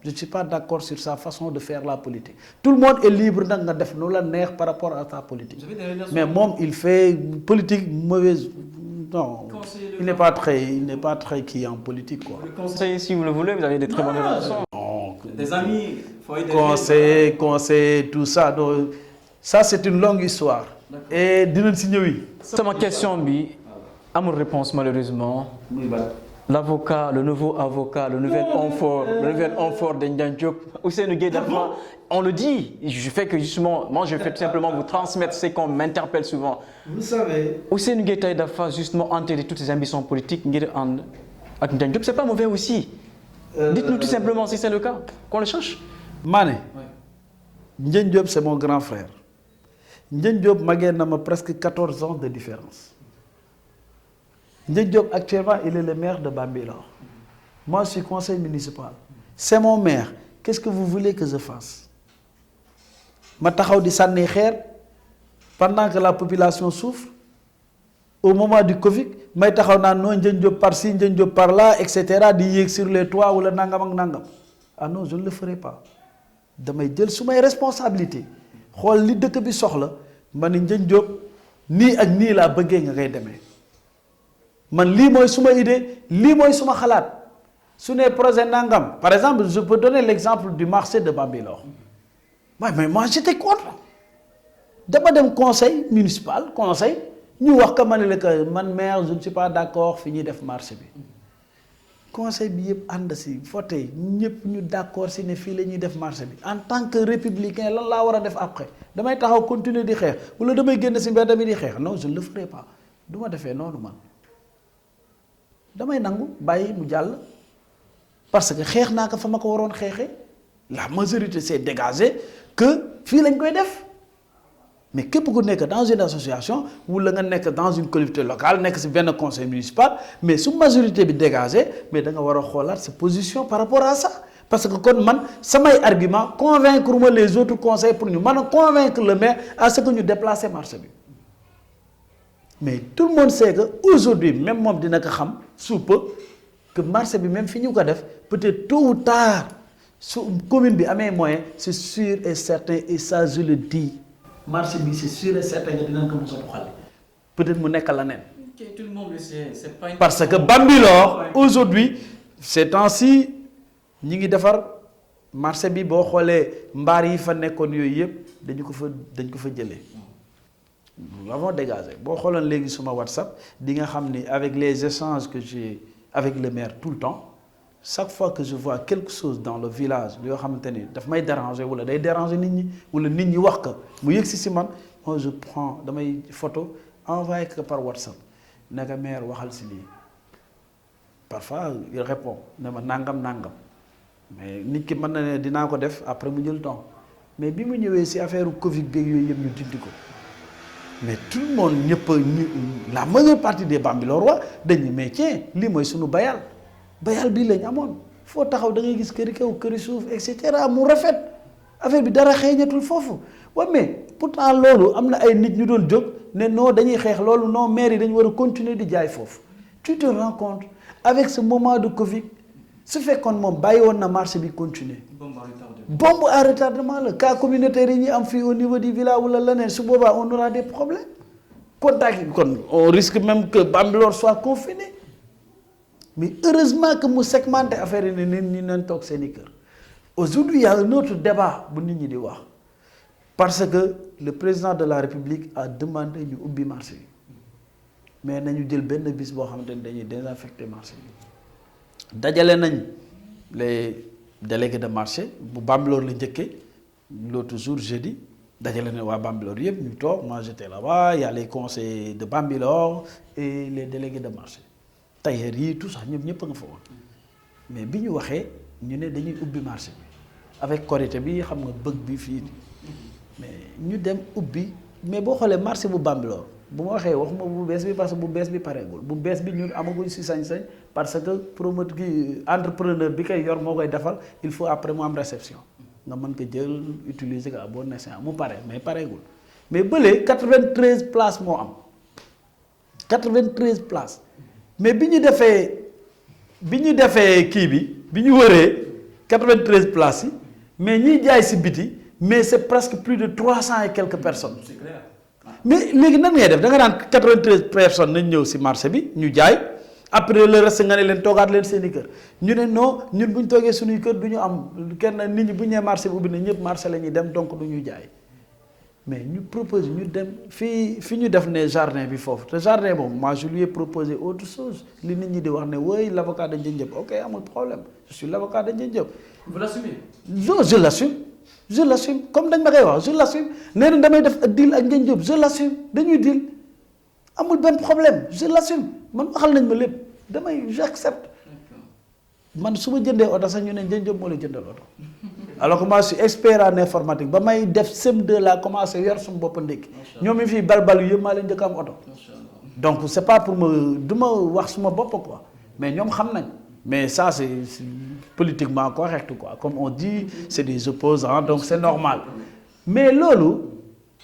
Je ne suis pas d'accord sur sa façon de faire la politique. Tout le monde est libre nag nga def nu la neex par rapport à sa politique. Mais moom il fait politique mauvaise. Non, il n'est pas très qui en politique quoi. Le conseil, si vous le voulez, vous avez des très bonnes relations. Des amis, conseil, tout ça. Donc, ça c'est une longue histoire. Et dinañ si ñëw yi. Sama question bi amul réponse malheureusement. L'avocat, le nouveau avocat, le nouvel homme fort de Ndiagne Diop, Ousseynou Gueye Dafa, on le dit, je fais que justement, moi je fais tout simplement vous transmettre ce qu'on m'interpelle souvent. Vous savez. Ousseynou Gueye Dafa, justement, enterrer toutes ses ambitions politiques, avec Ndiagne Diop, c'est pas mauvais aussi. Dites-nous tout simplement si c'est le cas, qu'on le change. Mané, Ndiagne Diop c'est mon grand frère. Ndiagne Diop magee na ma presque 14 ans de différence. Ndiagne Diop actuellement il est le maire de Bambilor. Moi je suis conseil municipal. C'est mon maire. Qu'est-ce que vous voulez que je fasse? Ma taxaw di sànni xeer pendant que la population souffre au moment du Covid may taxaw naan non Ndiagne Diop par-ci Ndiagne Diop par-là et cetera di yéeg sur les toits wala nangam ak nangam. Ah non je ne le ferai pas. Damay jël sumay responsabilité xool li dëkk bi soxla ma ne Ndiagne Diop nii ak nii laa bëggee nga koy demee. Man lii mooy suma idée lii mooy suma xalaat su ne projet nangam par exemple je peux donner l'exemple du marché de Bambilor mais moi j'étais contre dama dem conseil municipal conseil ñu wax ka ma ne la que man maire je ne suis pas d'accord fi ñuy def marché bi conseil bi yëpp ànd si voté ñëpp ñu d'accord si ne fii la ñuy def marché bi en tant que républicain lan laa war a def après damay taxaw continuer di xeex wala damay génn si mbedd mi di xeex non je ne le ferai pas du ma defee noonu man. damay nangu bàyyi mu jàll parce que xeex naa ko fa ma ko waroon xeexee la majorité s'est dégagée que fii lañ koy def mais képp ku nekk dans une association wala nga nekk dans une collectivité locale nekk si benn conseil municipal mais su majorité bi dégagée mais da nga war a xoolaat sa position par rapport à ça parce que kon man samay argument convaincre ma les autres conseils pour ñu mën a convaincre le maire à ce que ñu déplacer marché bi mais tout le monde sait que aujourd'hui même moom dina ko xam sous peu que marché bi même fi ñu ko def peut-être tôt ou tard su commune bi amee moyen c'est sûr et certain et ça je le dis marché bi c'est sûr et certain que dinañ ko mos a doxal peut-être mu nekk la nen. Tout le monde le sait, c'est pas une... Parce que Bambilor aujourd'hui ces temps-ci ñi ngi defar marché bi boo xoolee mbaar yi fa nekkoon yooyu yëpp dañ ko fa jëlee. Nous l'avons dégagé boo xooloon léegi suma WhatsApp di nga xam ni avec les échanges que j'ai avec le maire tout le temps chaque fois que je vois quelque chose dans le village yoo xamante ni daf may déranger wala day déranger nit ñi wala nit ñi wax ko mu yëg si man moi je prends damay photo envoyé ko par WhatsApp naka maire waxal si lii parfois il répond ne ma nangam mais nit ki mën na ne dinaa ko def après mu jël temps mais bi mu ñëwee si affaire Covid beeg yooyu yëpp ñu dindi ko. Mais tout le monde la majeure partie des Bambilorois dañu mais tiens lii mooy sunu bayal bii lañ amoon foo taxaw da ngay gis këri kaw këri suuf et cetera mu rafet affaire bi dara xeeñatul foofu waaye mais pourtant loolu am na ay nit ñu doon jóg ne non dañuy xeex loolu non maire yi dañu war a continuer di jaay foofu tu te rends compte avec ce moment de Covid su fekkoon moom bàyyi woon na marché bi continuer bombe à retardement la cas communautaire yi ñuy am fii au niveau du village wala leneen su boobaa on aura des problèmes contact yi kon on risque même que Bambilor soit confiné mais heureusement que mu segmenté affaire yi ne nit ñi nañ toog seen i kër Aujourd'hui, il y a un autre débat bu nit ñi di wax parce que le président de la République a demandé ñu ubbi marché bi mais nañu jël benn bis boo xamante ni dañuy désinfecter marché bi dajale nañ les délégués de marché bu Bambilor la njëkkee l'autre jour jeudi dajale nañ waa Bambilor yëpp ñu toog moi j'étais là-bas, il y a les conseillers de Bambilor et les délégués de marché tailleur yi tout ça ñëpp nga fa woon mais bi ñu waxee ñu ne dañuy ubbi marché bi avec Korité bi xam nga bëgg bi fii mais ñu dem ubbi mais boo xoolee marché bu Bambilor bu ma waxee waxuma bu bees bi parce que bu bees bi pareegul bu bees bi ñun amaguñ si sañ-sañ parce que promoteur gi entrepreneur bi koy yor moo koy defal il faut après mu am réception nga mën ko jël utiliser ko à bon escient mu pare mais pareegul mais bële 93 places moo am 93 places mais bi ñu defee kii bi ñu wëree 93 places yi mais ñiy jaay si biti mais c'est presque plus de 300 et quelques personnes. C'est clair. mais léegi nan ngay def da nga naan 93 personnes nañ ñëw si marché bi ñu jaay après le reste nga ne leen toogaat leen seen i kër ñu ne non ñun bu ñu toogee suñuy kër du ñu am kenn nit ñi bu ñu nee marché bi ubbi na ñëpp marché la ñuy dem donc du ñu jaay mais ñu propose ñu dem fi ñu def ne jardin bi foofu te jardin boobu moi je lui ai proposé autre chose li nit ñi di wax ne oui l'avocat de Ndiène Diop ok amul problème je suis l'avocat de Ndiène Diop. Vous l'assumez? Je l'assume comme dañ ma koy wax je l'assume nee na damay def deal ak Ndiène Diop je l'assume dañuy deal amul benn problème je l'assume man waxal nañ ma lépp j'accepte man su ma jëndee oto sax ñu ne Ndiène Diop moo lay jëndal oto alors que moi je suis expert en informatique ba may def CM2 laa commencé yor sama bopp ndékki ñoom yi fii balbal yu yëpp maa leen njëkk am oto donc c'est pas pour du ma wax suma bopp quoi mais ñoom xam nañ mais ça c'est politiquement correct quoi comme on dit c'est des opposants donc c'est normal mais loolu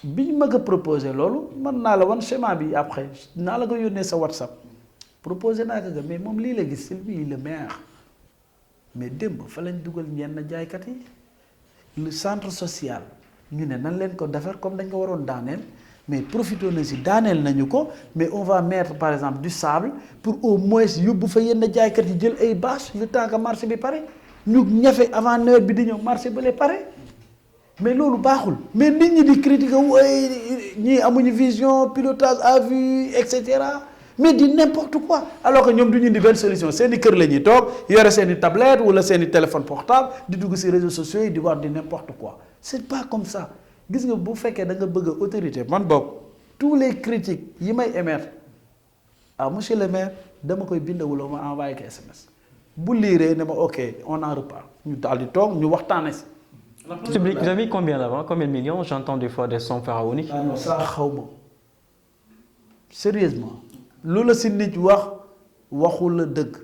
bi ñu ma ko proposé loolu mën naa la wan schéma bi après naa la ko yónnee sa WhatsApp proposé naa ko mais moom lii la gis c'est lui le maire mais démb fa lañ dugal ñenn jaaykat yi le centre social ñu ne nan leen ko defar comme dañ ko waroon daaneel mais profité na si daaneel nañu ko mais on va mettre par exemple du sable pour au moins yóbbu fa yenn jaaykat yi jël ay bâche le temps que marché bi pare ñu ñafe avant nawet bi di ñëw marché ba lay pare mais loolu baaxul mais nit ñi di critiquer way ñii amuñu vision pilotage à vue et cetera mais di n'importe quoi alors que ñoom du ñu indi benn solution seeni kër la ñuy toog yore seeni tablette wala seeni téléphone portable di dugg ci réseaux sociaux yi di wax di n'importe quoi c'est pas comme ça gis nga bu fekkee da nga bëgg autorité man boog tous les critiques yi may émettre ah monsieur le maire dama koy bind wala ma envoyé ko SMS bu liiree ne ma ok on en reparle ñu daal di toog ñu waxtaane si. Public, vous avez combien d'avant? Combien de millions? J'entends des fois des sommes pharaoniques. Ah non, ça xaw ma sérieusement loolu la si nit wax waxul la dëgg.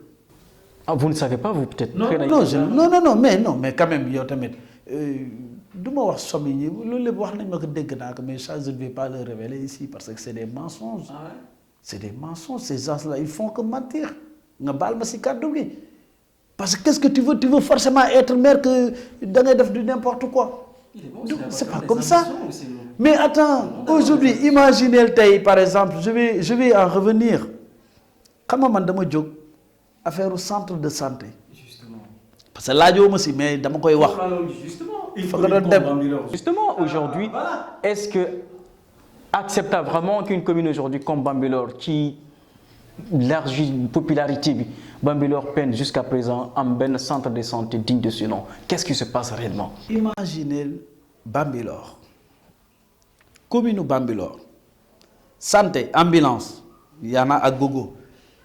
Ah, vous ne savez pas, vous peut-être. non mais quand même yow tamit du ma wax somme yi loolu lépp wax nañ ma ko dégg naa ko mais ça je ne vais pas le révéler ici parce que c'est des mensonges. Ah ouais? C'est des mensonges ces gens-là ils font que mentir nga baal ma si kàddu gi parce que qu'est-ce que tu veux forcément être maire que da ngay def du n'importe quoi. Il est bon, C'est pas comme ça. Mais attends, aujourd'hui, imaginez tey par exemple, je vais en revenir. Xam nga man dama jóg affaire centre de santé. Justement. Parce que laajoo ma si mais dama koy wax. Justement. Fa nga doon dem. Justement, aujourd'hui, est-ce que acceptable vraiment qu'une commune aujourd'hui comme Bambilor, qui élargit une popularité, Bambilor peine jusqu'à présent en un centre de santé digne de ce nom? Qu'est-ce qui se passe réellement? Imaginez Bambilor, commune Bambilor, santé, ambulance, il y en a à gogo.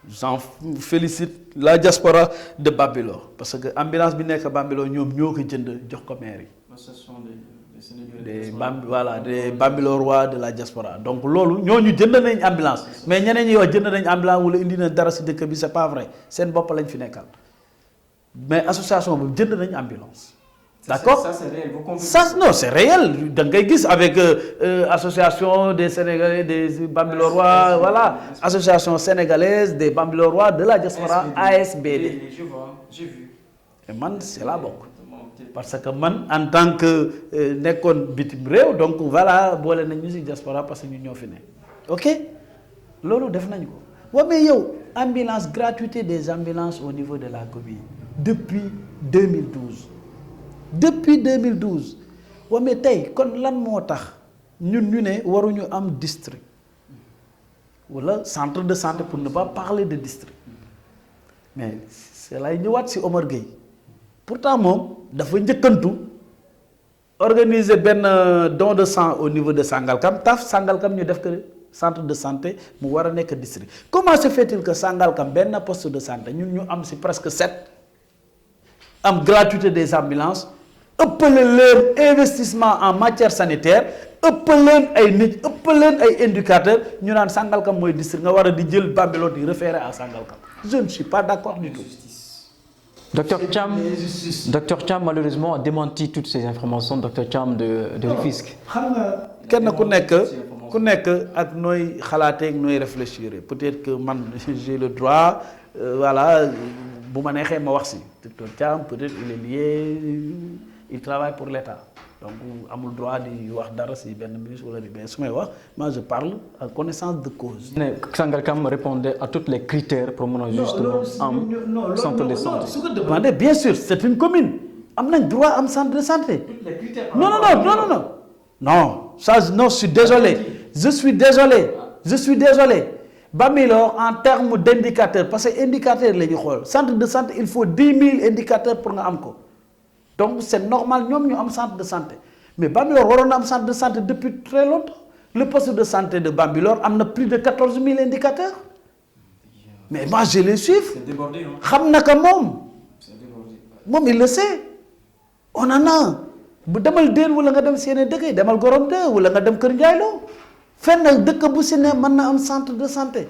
J'en félicite la diaspora de Bambilor parce que ambulance bi nekk Bambilor ñoom ñoo ko jënd jox ko maire yi. L'association des Sénégalais. Des Bambilorois de la diaspora donc loolu ñooñu jënd nañ ambulance mais ñeneen ñi wax jënd nañ ambulance wala indi na dara si dëkk bi c'est pas vrai seen bopp lañ fi nekkal mais association boobu jënd nañ ambulance. D'accord? Ça c'est réel. Vous confirmez? Ça non c'est réel da ngay gis avec association des Sénégalais des Bambilorois voilà association sénégalaise des Bambilorois de la diaspora ASBD. Je vois, j'ai vu. et man c'est la bokk. parce que man en tant que nekkoon bitim réew donc voilà boole nañ ñu ci diaspora parce que ñu ñoo fi ne ok loolu def nañ ko waaw mais yow ambulance gratuité des ambulances au niveau de la commune depuis 2012 depuis 2012 waaw mais tey kon lan moo tax ñun ñu ne waruñu am district wala centre de santé pour ne pas parler de district mais c'est lay ñëwaat ci Omar Gueye pourtant moom dafa njëkkantu organiser benn don de sang au niveau de Sangalkam taf Sangalkam ñu def que centre de santé mu war a nekk district comment se fait-il que Sangalkam benn poste de santé ñun ñu am ci presque 7 am gratuité des ambulances ëppale leen investissement en matière sanitaire ëppal leen ay nit ëppal leen ay indicateurs ñu naan Sangalkam mooy district nga war a di jël Bambilor di référer à Sangalkam je ne suis pas d'accord du tout. Docteur Thiam malheureusement a démenti toutes ces informations Docteur Thiam de Rufisque. xam nga kenn ku nekk ak nooy xalaatee ak nooy réfléchir peut-être que man j'ai le droit voilà bu ma neexee ma wax si Docteur Thiam peut-être il est lié il travaille pour l'État donc amul droit di wax dara si benn ministre wala di benn su may wax moi je parle à connaissance de cause. Sangalkam répondait à tous les critères pour mën a justement am centre de santé. su ko demandé bien sûr c'est une commune am nañ droit am centre de santé. Non, ça, non, je suis désolé. Bambilor, en termes d'indicateurs, parce que indicateurs, centre de santé, il faut 10 000 indicateurs pour nous avoir. Donc, c'est normal, nous avons un centre de santé. Mais Bambilor, on a un centre de santé depuis très longtemps. Le poste de santé de Bambilor a plus de 14 000 indicateurs. Mais moi, je les suis. C'est débordé, hein? C'est débordé. Moi, il le sait. On en a. bu demal déen wala nga dem seen dëkk yi demal Gorom 2 wala nga dem Kër Ndiaye Lo fenn dëkk bu si ne mën na am centre de santé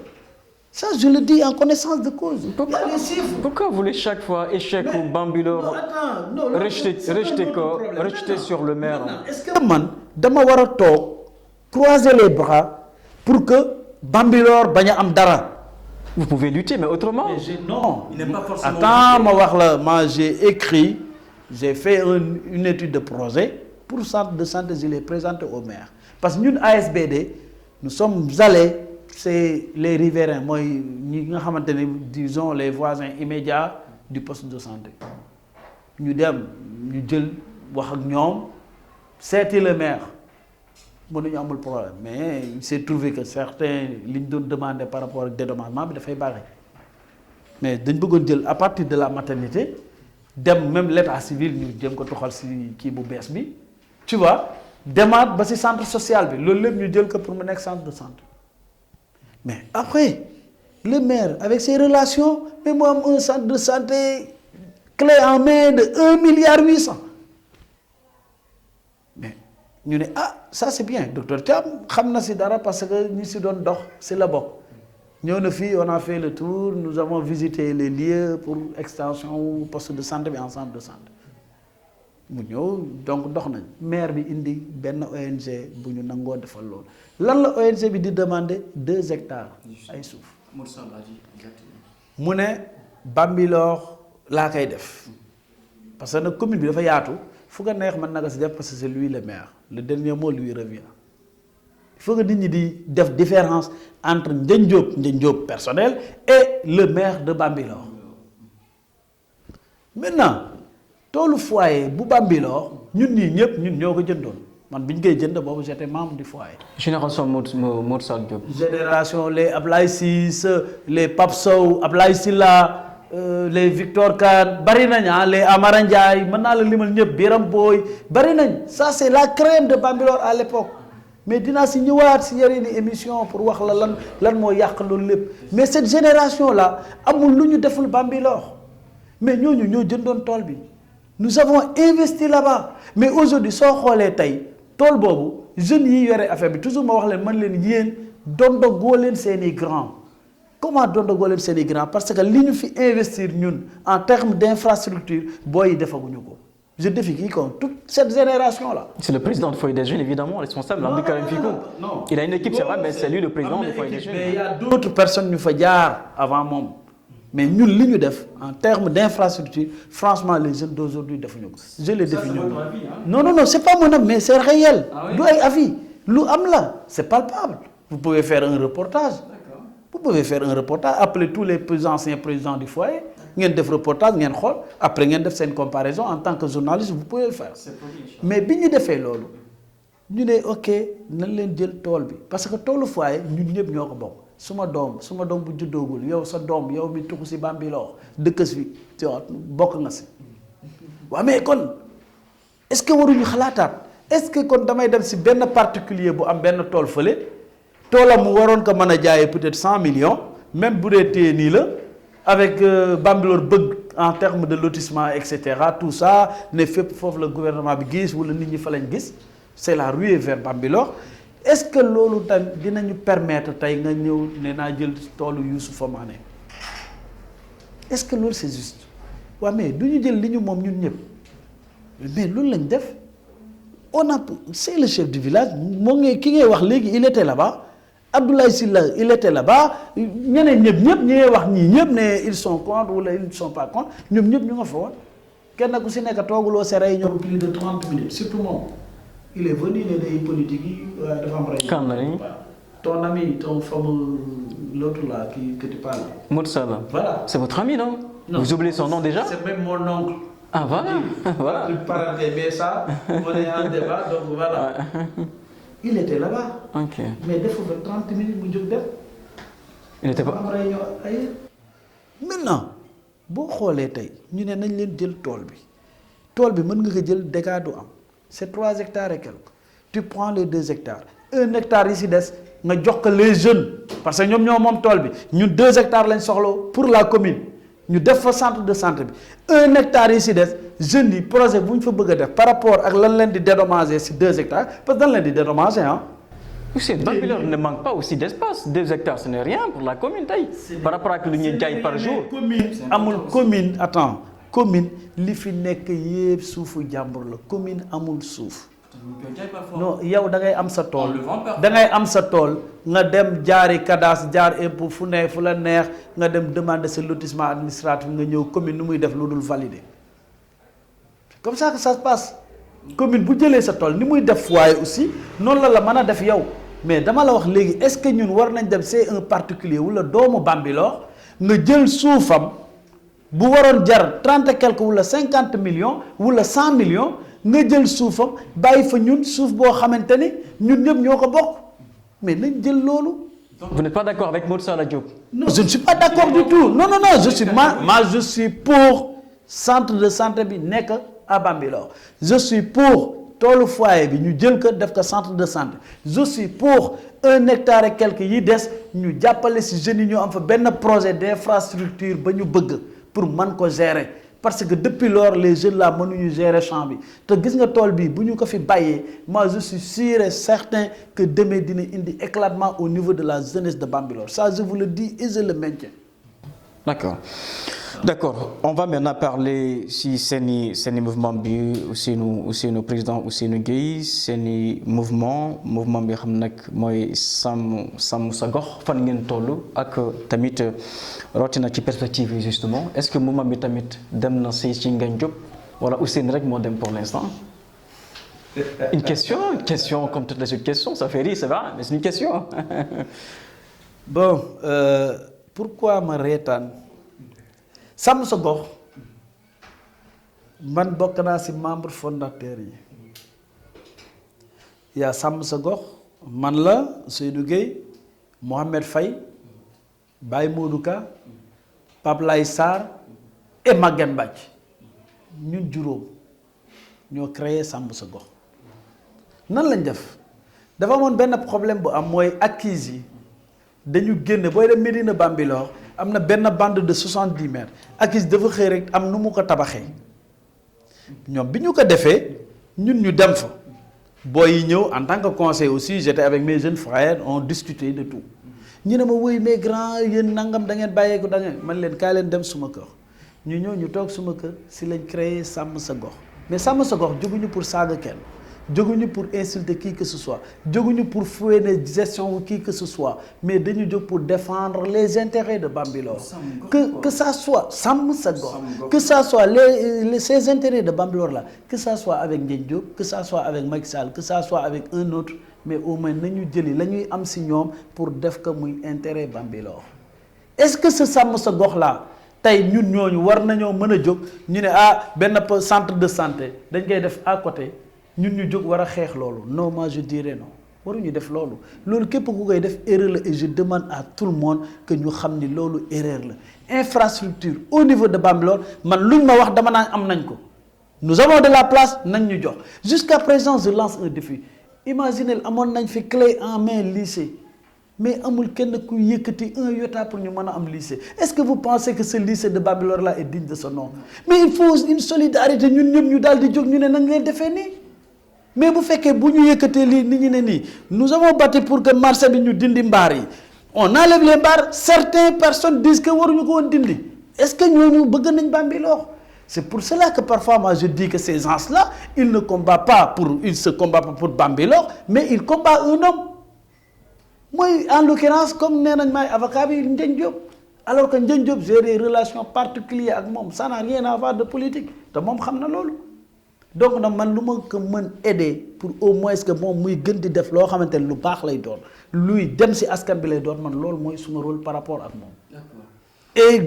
ça je le dis en connaissance de cause. Pourquoi vous voulez chaque fois échec ou Bambilor rejeter sur le maire? Est-ce que man dama war a toog croiser les bras pour que Bambilor bañ a am dara? Vous pouvez lutter mais autrement. Non. Il n'est pas forcément. Attends ma wax la moi j'ai fait une étude de projet pour centre de santé, je l'ai présenté au maire. Parce que nous, ASBD, nous sommes allés, c'est les riverains, moi, disons les voisins immédiats du poste de santé. Nous c'était le maire. Nous avons un problème. Mais il s'est trouvé que certains lignes de demande par rapport au dédommagement, il fait barrer. Mais à partir de la maternité, même l'état civil ñu jëm ko toxal ci kii bu bees bi tu vois demaat ba ci centre social bi loolu lépp ñu jël ko pour mu nekk centre de santé mais après le maire avec ses relations mais mu am un centre de santé clé en main de 1,8 milliard mais ñu ne ça c'est bien docteur Thiam xam na ci dara parce que ñi ci doon dox ci la bokk ñëw na fii on a fait le tour nous avons visité les lieux pour extension poste de santé bi en centre de santé mu ñëw donc dox nañ maire bi indi benn ONG bu ñu nangoo defal loolu lan la ONG bi di demander 2 hectares ay suuf mu ne Bambilor laa koy def parce que nag commune bi dafa yaatu fu ko neex mën na ko si def parce que c'est lui le maire le dernier mot lui revient. Il faut que nit ñi di def différence entre Ndiagne Diop personnel et le maire de Bambilor. Maintenant toolu foyer bu Bambilor ñun ñii ñëpp ñun ñoo ko jëndoon man bi ñu koy jënd boobu j'étais membre du foyer. Génération Moussa Diop. Génération les Ablaye Ciss les Pape Sow Ablaye Sylla les Victor Kane bari nañ les Amara Ndiaye mën naa la limal ñëpp Biram Boy bari nañ ça c'est la crème de Bambilor à l'époque. Mais dinaa si ñëwaat si yeneen émission pour wax la lan moo yàq loolu lépp mais cette génération là amul lu ñu deful Bambilor mais ñooñu ñoo jëndoon tool bi nous avons investi là-bas mais aujourd'hui soo xoolee tey tool boobu jeunes yi yore affaire bi toujours ma wax leen man leen yéen dondogoo leen seeni grand comment dondogoo leen seeni grand parce que li ñu fi investir ñun en termes d'infrastructure booy yi defaguñu ko. Je défie quiconque, toute cette génération-là. C'est le président du foyer des jeunes, évidemment, responsable, Lamdi Karim Fikou. Il a une équipe, c'est vrai, mais c'est lui le président du foyer des jeunes. Mais il y a d'autres personnes qui font avant moi. Mais nous, en termes d'infrastructure, franchement, les jeunes d'aujourd'hui, je les défie. Non, c'est pas mon avis, mais c'est réel. D'où est avis? C'est palpable. Vous pouvez faire un reportage. Vous pouvez faire un reportage, appeler tous les anciens présidents du foyer. ngeen def reportage ngeen xool après ngeen def seen comparaison en tant que journaliste vous pouvez le faire mais bi ñu defee loolu ñu ne ok nañ leen jël tool bi parce que toolu foyer ñun ñëpp ñoo ko bokk suma doom bu juddoogul yow sa doom yow mi tuxu si Bambilor dëkk si bokk nga si waaw mais kon est-ce que waruñu xalaataat est-ce que kon damay dem si benn particulier bu am benn tool fële toolam mu waroon ko mën a jaayee peut-être 100 millions même bu dee téye nii la avec Bambilor bëgg en termes de lotissement et cetera tout ça ne fépp foofu la gouvernement bi gis wala nit ñi fa lañ gis c'est la ruée vers Bambilor est-ce que loolu tamit dinañu permettre tey nga ñëw ne naa jël toolu Youssoupha Mané est-ce que loolu c'est juste waaw mais du ñu jël li ñu moom ñun ñëpp mais loolu lañ def on a c'est le chef du village moo ngi ki ngay wax léegi il était là-bas Abdoulaye Sylla il était là-bas ñeneen ñi ngay wax ñii ñëpp ne ils sont contre wala ils ne sont pas contre ñoom ñëpp ñu nga fa woon kenn ku si nekk tooguloo sa réunion plus de 30 minutes surtout moom il est venu ne day politique yi dafa am réunion. Quand là, ton ami ton fameux l'autre là que tu parles. Moursala. Voilà. C'est votre ami, non? Vous oubliez son nom déjà? C'est même mon oncle. Ah voilà. Voilà. Mais ça, on est en débat, donc voilà. Il était là-bas. Ok. Mais des fois, 30 minutes, il jóg dem. Il n'était pas. Maintenant, boo xoolee tey ñu ne nañ leen jël tool bi mën nga ko jël dégâts du am c'est 3 hectares et quelques tu prends les 2 hectares 1 hectare yi si des nga jox ko les jeunes parce que ñoom ñoo moom tool bi ñun 2 hectares lañ soxla pour la commune ñu def fa centre de santé bi 1 hectare yi si des jeunes yi projet bu ñu fa bëgg a def par rapport ak lan leen di dédommager si 2 hectares parce que dañ leen di dédommager ah. Bambilor ne manque pas aussi d'espace 2 hectares ce n'est rien pour la commune tey par rapport ak lu ñuy jaay par jour. Commune li fi nekk yépp suufu jàmbur la commune amul suuf. non yow da ngay am sa tool nga dem jaari cadastre jaar impôt fu la neex nga dem demander sa lotissement administratif nga ñëw commune nu muy def lu dul valider comme ça que ça se passe commune bu jëlee sa tool ni muy def foyer aussi noonu la mën a def yow mais dama la wax léegi est-ce que ñun war nañ dem c'est un particulier wala doomu Bambilor nga jël suufam bu waroon jar 30 et quelque wala 50 millions wala 100 millions nga jël suufam bàyyi fa ñun suuf boo xamante ni ñun ñëpp ñoo ko bokk mais nañ jël loolu. Vous n'êtes pas d'accord avec Moursala Diop? Non, je ne suis pas d'accord du tout. Non, je suis pour centre de santé bi nekk à Bambilor. Je suis pour toolu foyer bi ñu jël ko def ko centre de santé. Je suis pour 1 hectare et quelques yi des ñu jàppale si jeunes yi ñu am fa benn projet d'infrastructure ba ñu bëgg pour mën ko gérer parce que depuis lors les jeunes là mënuñu gérer champ bi te gis nga tool bi bu ñu ko fi bàyyee moi je suis sûr et certain que demain dina indi éclatement au niveau de la jeunesse de Bambilor ça je vous le dis et je le maintiens. D'accord. On va maintenant parler si seeni mouvement bi Ousseynou président Ousseynou Gueye seeni mouvement bi xam nag mooy sàmm sa gox fan ngeen toll ak tamit rawatina ci perspective yi justement est-ce que mouvement bi tamit dem na ci Ngagne Diop wala Ousseynou rek moo dem pour l'instant. Une question comme toutes les autres questions ça fait rire c'est vrai mais c'est une question. Bon pourquoi ma reetaan sàmm sa gox man bokk naa ci membre fondateur yi yaa sàmm sa gox man la Seydou Gueye Mohamed Faye Baye Modou Ka Pape Lay Sarr et Maguette Mbacke ñun juróom ñoo créé sàmm sa gox nan lañ def dafa amoon benn problème bu am mooy acquis yi dañu génn booy dem Médina Bambilor am na benn bande de 70 mètres acquis dafa xëy rek am nu mu ko tabaxee ñoom bi ñu ko defee ñun ñu dem fa booy yi ñëw en tant que conseiller aussi j'étais avec mes jeunes frères on discutait de tout ñu ne ma woy mais grand yéen nangam da ngeen bàyyeeku da ngeen man leen kaay leen dem suma kër ñu ñëw ñu toog suma kër si lañ créé sàmm sa gox mais sàmm sa gox jóguñu pour saaga kenn jóguñu pour insulter qui que ce soit jóguñu pour fouer ne gestion ou qui que ce soit mais dañu jóg pour défendre les intérêts de Bambilor que ça soit sàmm sa gox que ça soit ces intérêts de Bambilor là que ça soit avec Ngagne Diop que ça soit avec Macky Sall que ça soit avec un autre mais au moins nañu jëli la ñuy am si ñoom pour def ko muy intérêt Bambilor est-ce que ce sàmm sa gox là tey ñun ñooñu war nañoo mën a jóg ñu ne ah benn centre de santé dañ koy def à côté ñun ñu jóg war a xeex loolu non moi je dirais non waruñu def loolu loolu képp ku koy def erreur la et je demande à tout le monde que ñu xam ni loolu erreur la infrastructure au niveau de Bambilor man luñ ma wax dama naan am nañ ko nous avons de la place nañ ñu jox jusqu'à présent je lance un défi imaginez amoon nañ fi clé en main lycée mais amul kenn ku yëkkati un iota pour ñu mën a am lycée est-ce que vous pensez que ce lycée de Bambilor là est digne de ce nom mais il faut une solidarité ñun ñëpp ñu daal di jóg ñu ne nañ leen defee nii mais bu fekkee bu ñu yëkkatee lii nit ñi ne nii nous avons battu pour que marché bi ñu dindi mbaar yi on enlève les mbaar certaines personnes disent que waruñu ko woon dindi est-ce que ñooñu bëgg nañ Bambilor c'est pour cela que parfois moi je dis que ces gens-là ils ne combattent pas ils se combattent pas pour Bambilor mais ils combattent un homme mooy en l'occurrence comme nee nañ maay avocat bi Ndiagne Diop alors que Ndiagne Diop j'ai des relations particulières ak moom ça n'a rien à voir de politique te moom xam na loolu donc nag man lu ma ko mën aider pour au moins que moom muy gën di def loo xamante ne lu baax lay doon luy dem ci askan bi lay doon man loolu mooy suma rôle par rapport ak moom. et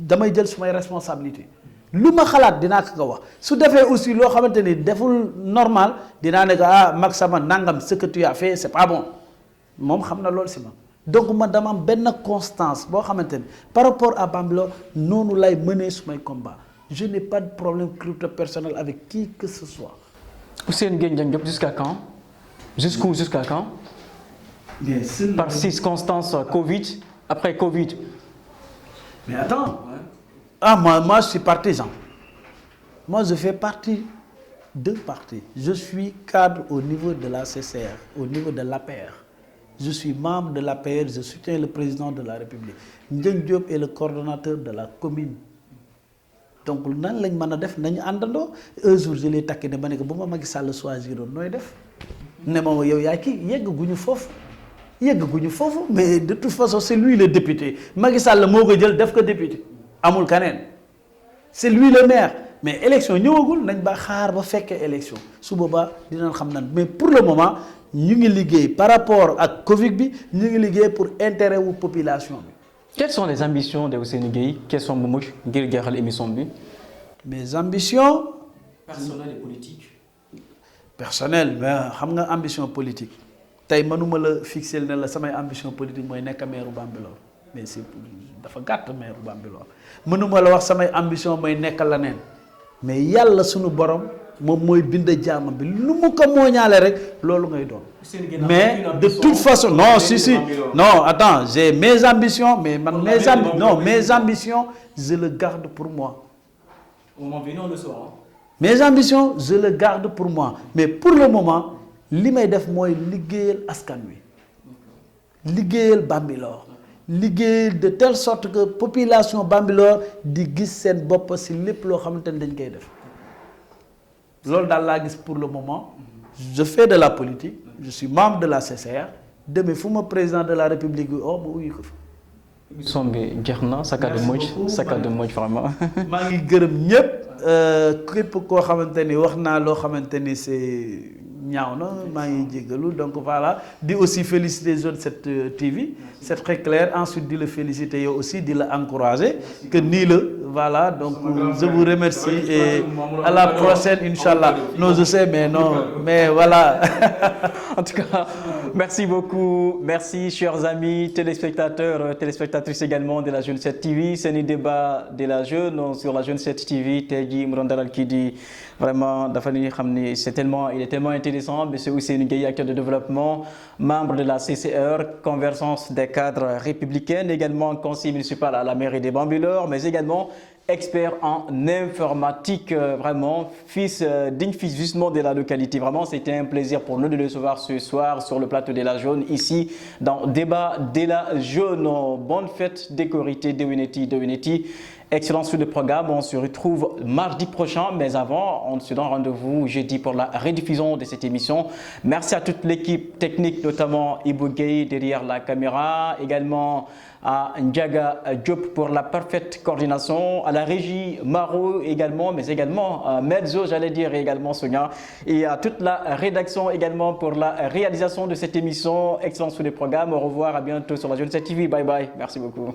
damay jël sumay responsabilité lu ma xalaat dinaa ko wax su defee aussi loo xamante ni deful normal dinaa ne ko mag sama nangam ce que tu as fait c'est pas bon moom xam na loolu ci ma donc man dama am benn constance boo xamante ni par rapport à Bambilor noonu lay mënee sumay combat. Je n'ai pas de problème crypto personnel avec qui que ce soit. Ousseynou Gueye Ndiagne Diop jusqu'à quand? Jusqu'à quand? Bien sûr. Par circonstances Covid, après Covid. Mais attends. Moi je suis partisan. Moi je fais partie de partis. Je suis cadre au niveau de la CCR, au niveau de l'APR. Je suis membre de l'APR, je soutiens le président de la République. Ndiagne Diop est le coordonnateur de la commune. Donc nan lañ mën a def nañu àndandoo un jour je l'ai takki ne ma ne ko bu ma Macky Sall choisiroon nooy def ne ma yow yaa kii yeggaguñu foofu mais de toute façon c'est lui le député Macky Sall moo ko jël def ko député amul kaneen c'est lui le maire mais élection ñëwagul nañ ba xaar ba fekkee élection su boobaa dinañ xam nan mais pour le moment ñu ngi liggéey par rapport ak Covid bi ñu ngi liggéey pour intérêt wu population bi. Quelles sont les ambitions de Ousseynou Gueye? Quelles sont ngir jeexal émission bi? Mes ambitions. Personnelles et politiques. Personnelles mais xam nga ambition politique tey mënuma la fixer ne la samay ambition politique mooy nekk maire Bambilor mais c'est dafa gàtt maire Bambilor mënuma la wax samay ambition mooy nekk la neen mais yàlla sunu borom moom mooy bind jaamam bi lu mu ko mooñaale rek loolu ngay doon. Mais de toute façon non non attends j'ai mes ambitions mais man mes ambitions je le garde pour moi. Au moment venu on le saura. Mes ambitions je le garde pour moi mais pour le moment li may def mooy liggéeyal askan wi liggéeyal Bambilor liggéeyal de telle sorte que population Bambilor di gis seen bopp ci lépp loo xamante ne dañ koy def loolu daal laa gis pour le moment. Je fais de la politique, je suis membre de la CCR. Demain, fu ma président de la République bi ma uyu ko fa. émission bi jeex na sa kàddu mujj vraiment. maa ngi gërëm ñëpp képp koo xamante ni wax naa loo xamante ni c'est ñaaw na maa ngi jégalu donc voilà di aussi féliciter Zone 7 TV c'est très clair ensuite di la féliciter yow aussi di la encourager que nii la voilà donc je vous remercie et à la prochaine inchallah non je sais mais non mais voilà. En tout cas merci beaucoup merci chers amis téléspectateurs téléspectatrices également de la Jeune 7 TV seeni débat de la jeune sur la Jeune 7 TV tey jii mu doon dalal kii di vraiment dafa ni xam ni il est tellement intéressant monsieur Ousseynou Gueye acteur de développement membre de la CCR Convergence des cadres républicains également conseiller municipal à la mairie de Bambilor mais également expert en informatique vraiment digne fils justement de la localité vraiment c'était un plaisir pour nous de le recevoir ce soir sur le plateau de la Jaune ici dans débat de la Jaune bonne fête des Korité déwénati excellent sur le programme on se retrouve mardi prochain mais avant on se donne rendez-vous jeudi pour la rediffusion de cette émission merci à toute l'équipe technique notamment Ibou Gueye derrière la caméra également à Ndiaga Diop pour la parfaite coordination, à la régie Maro également, mais également Mezzo, j'allais dire également Sonia, et à toute la rédaction également pour la réalisation de cette émission. Excellent sur les programmes. Au revoir, à bientôt sur la Jeune 7 TV. Bye bye. Merci beaucoup.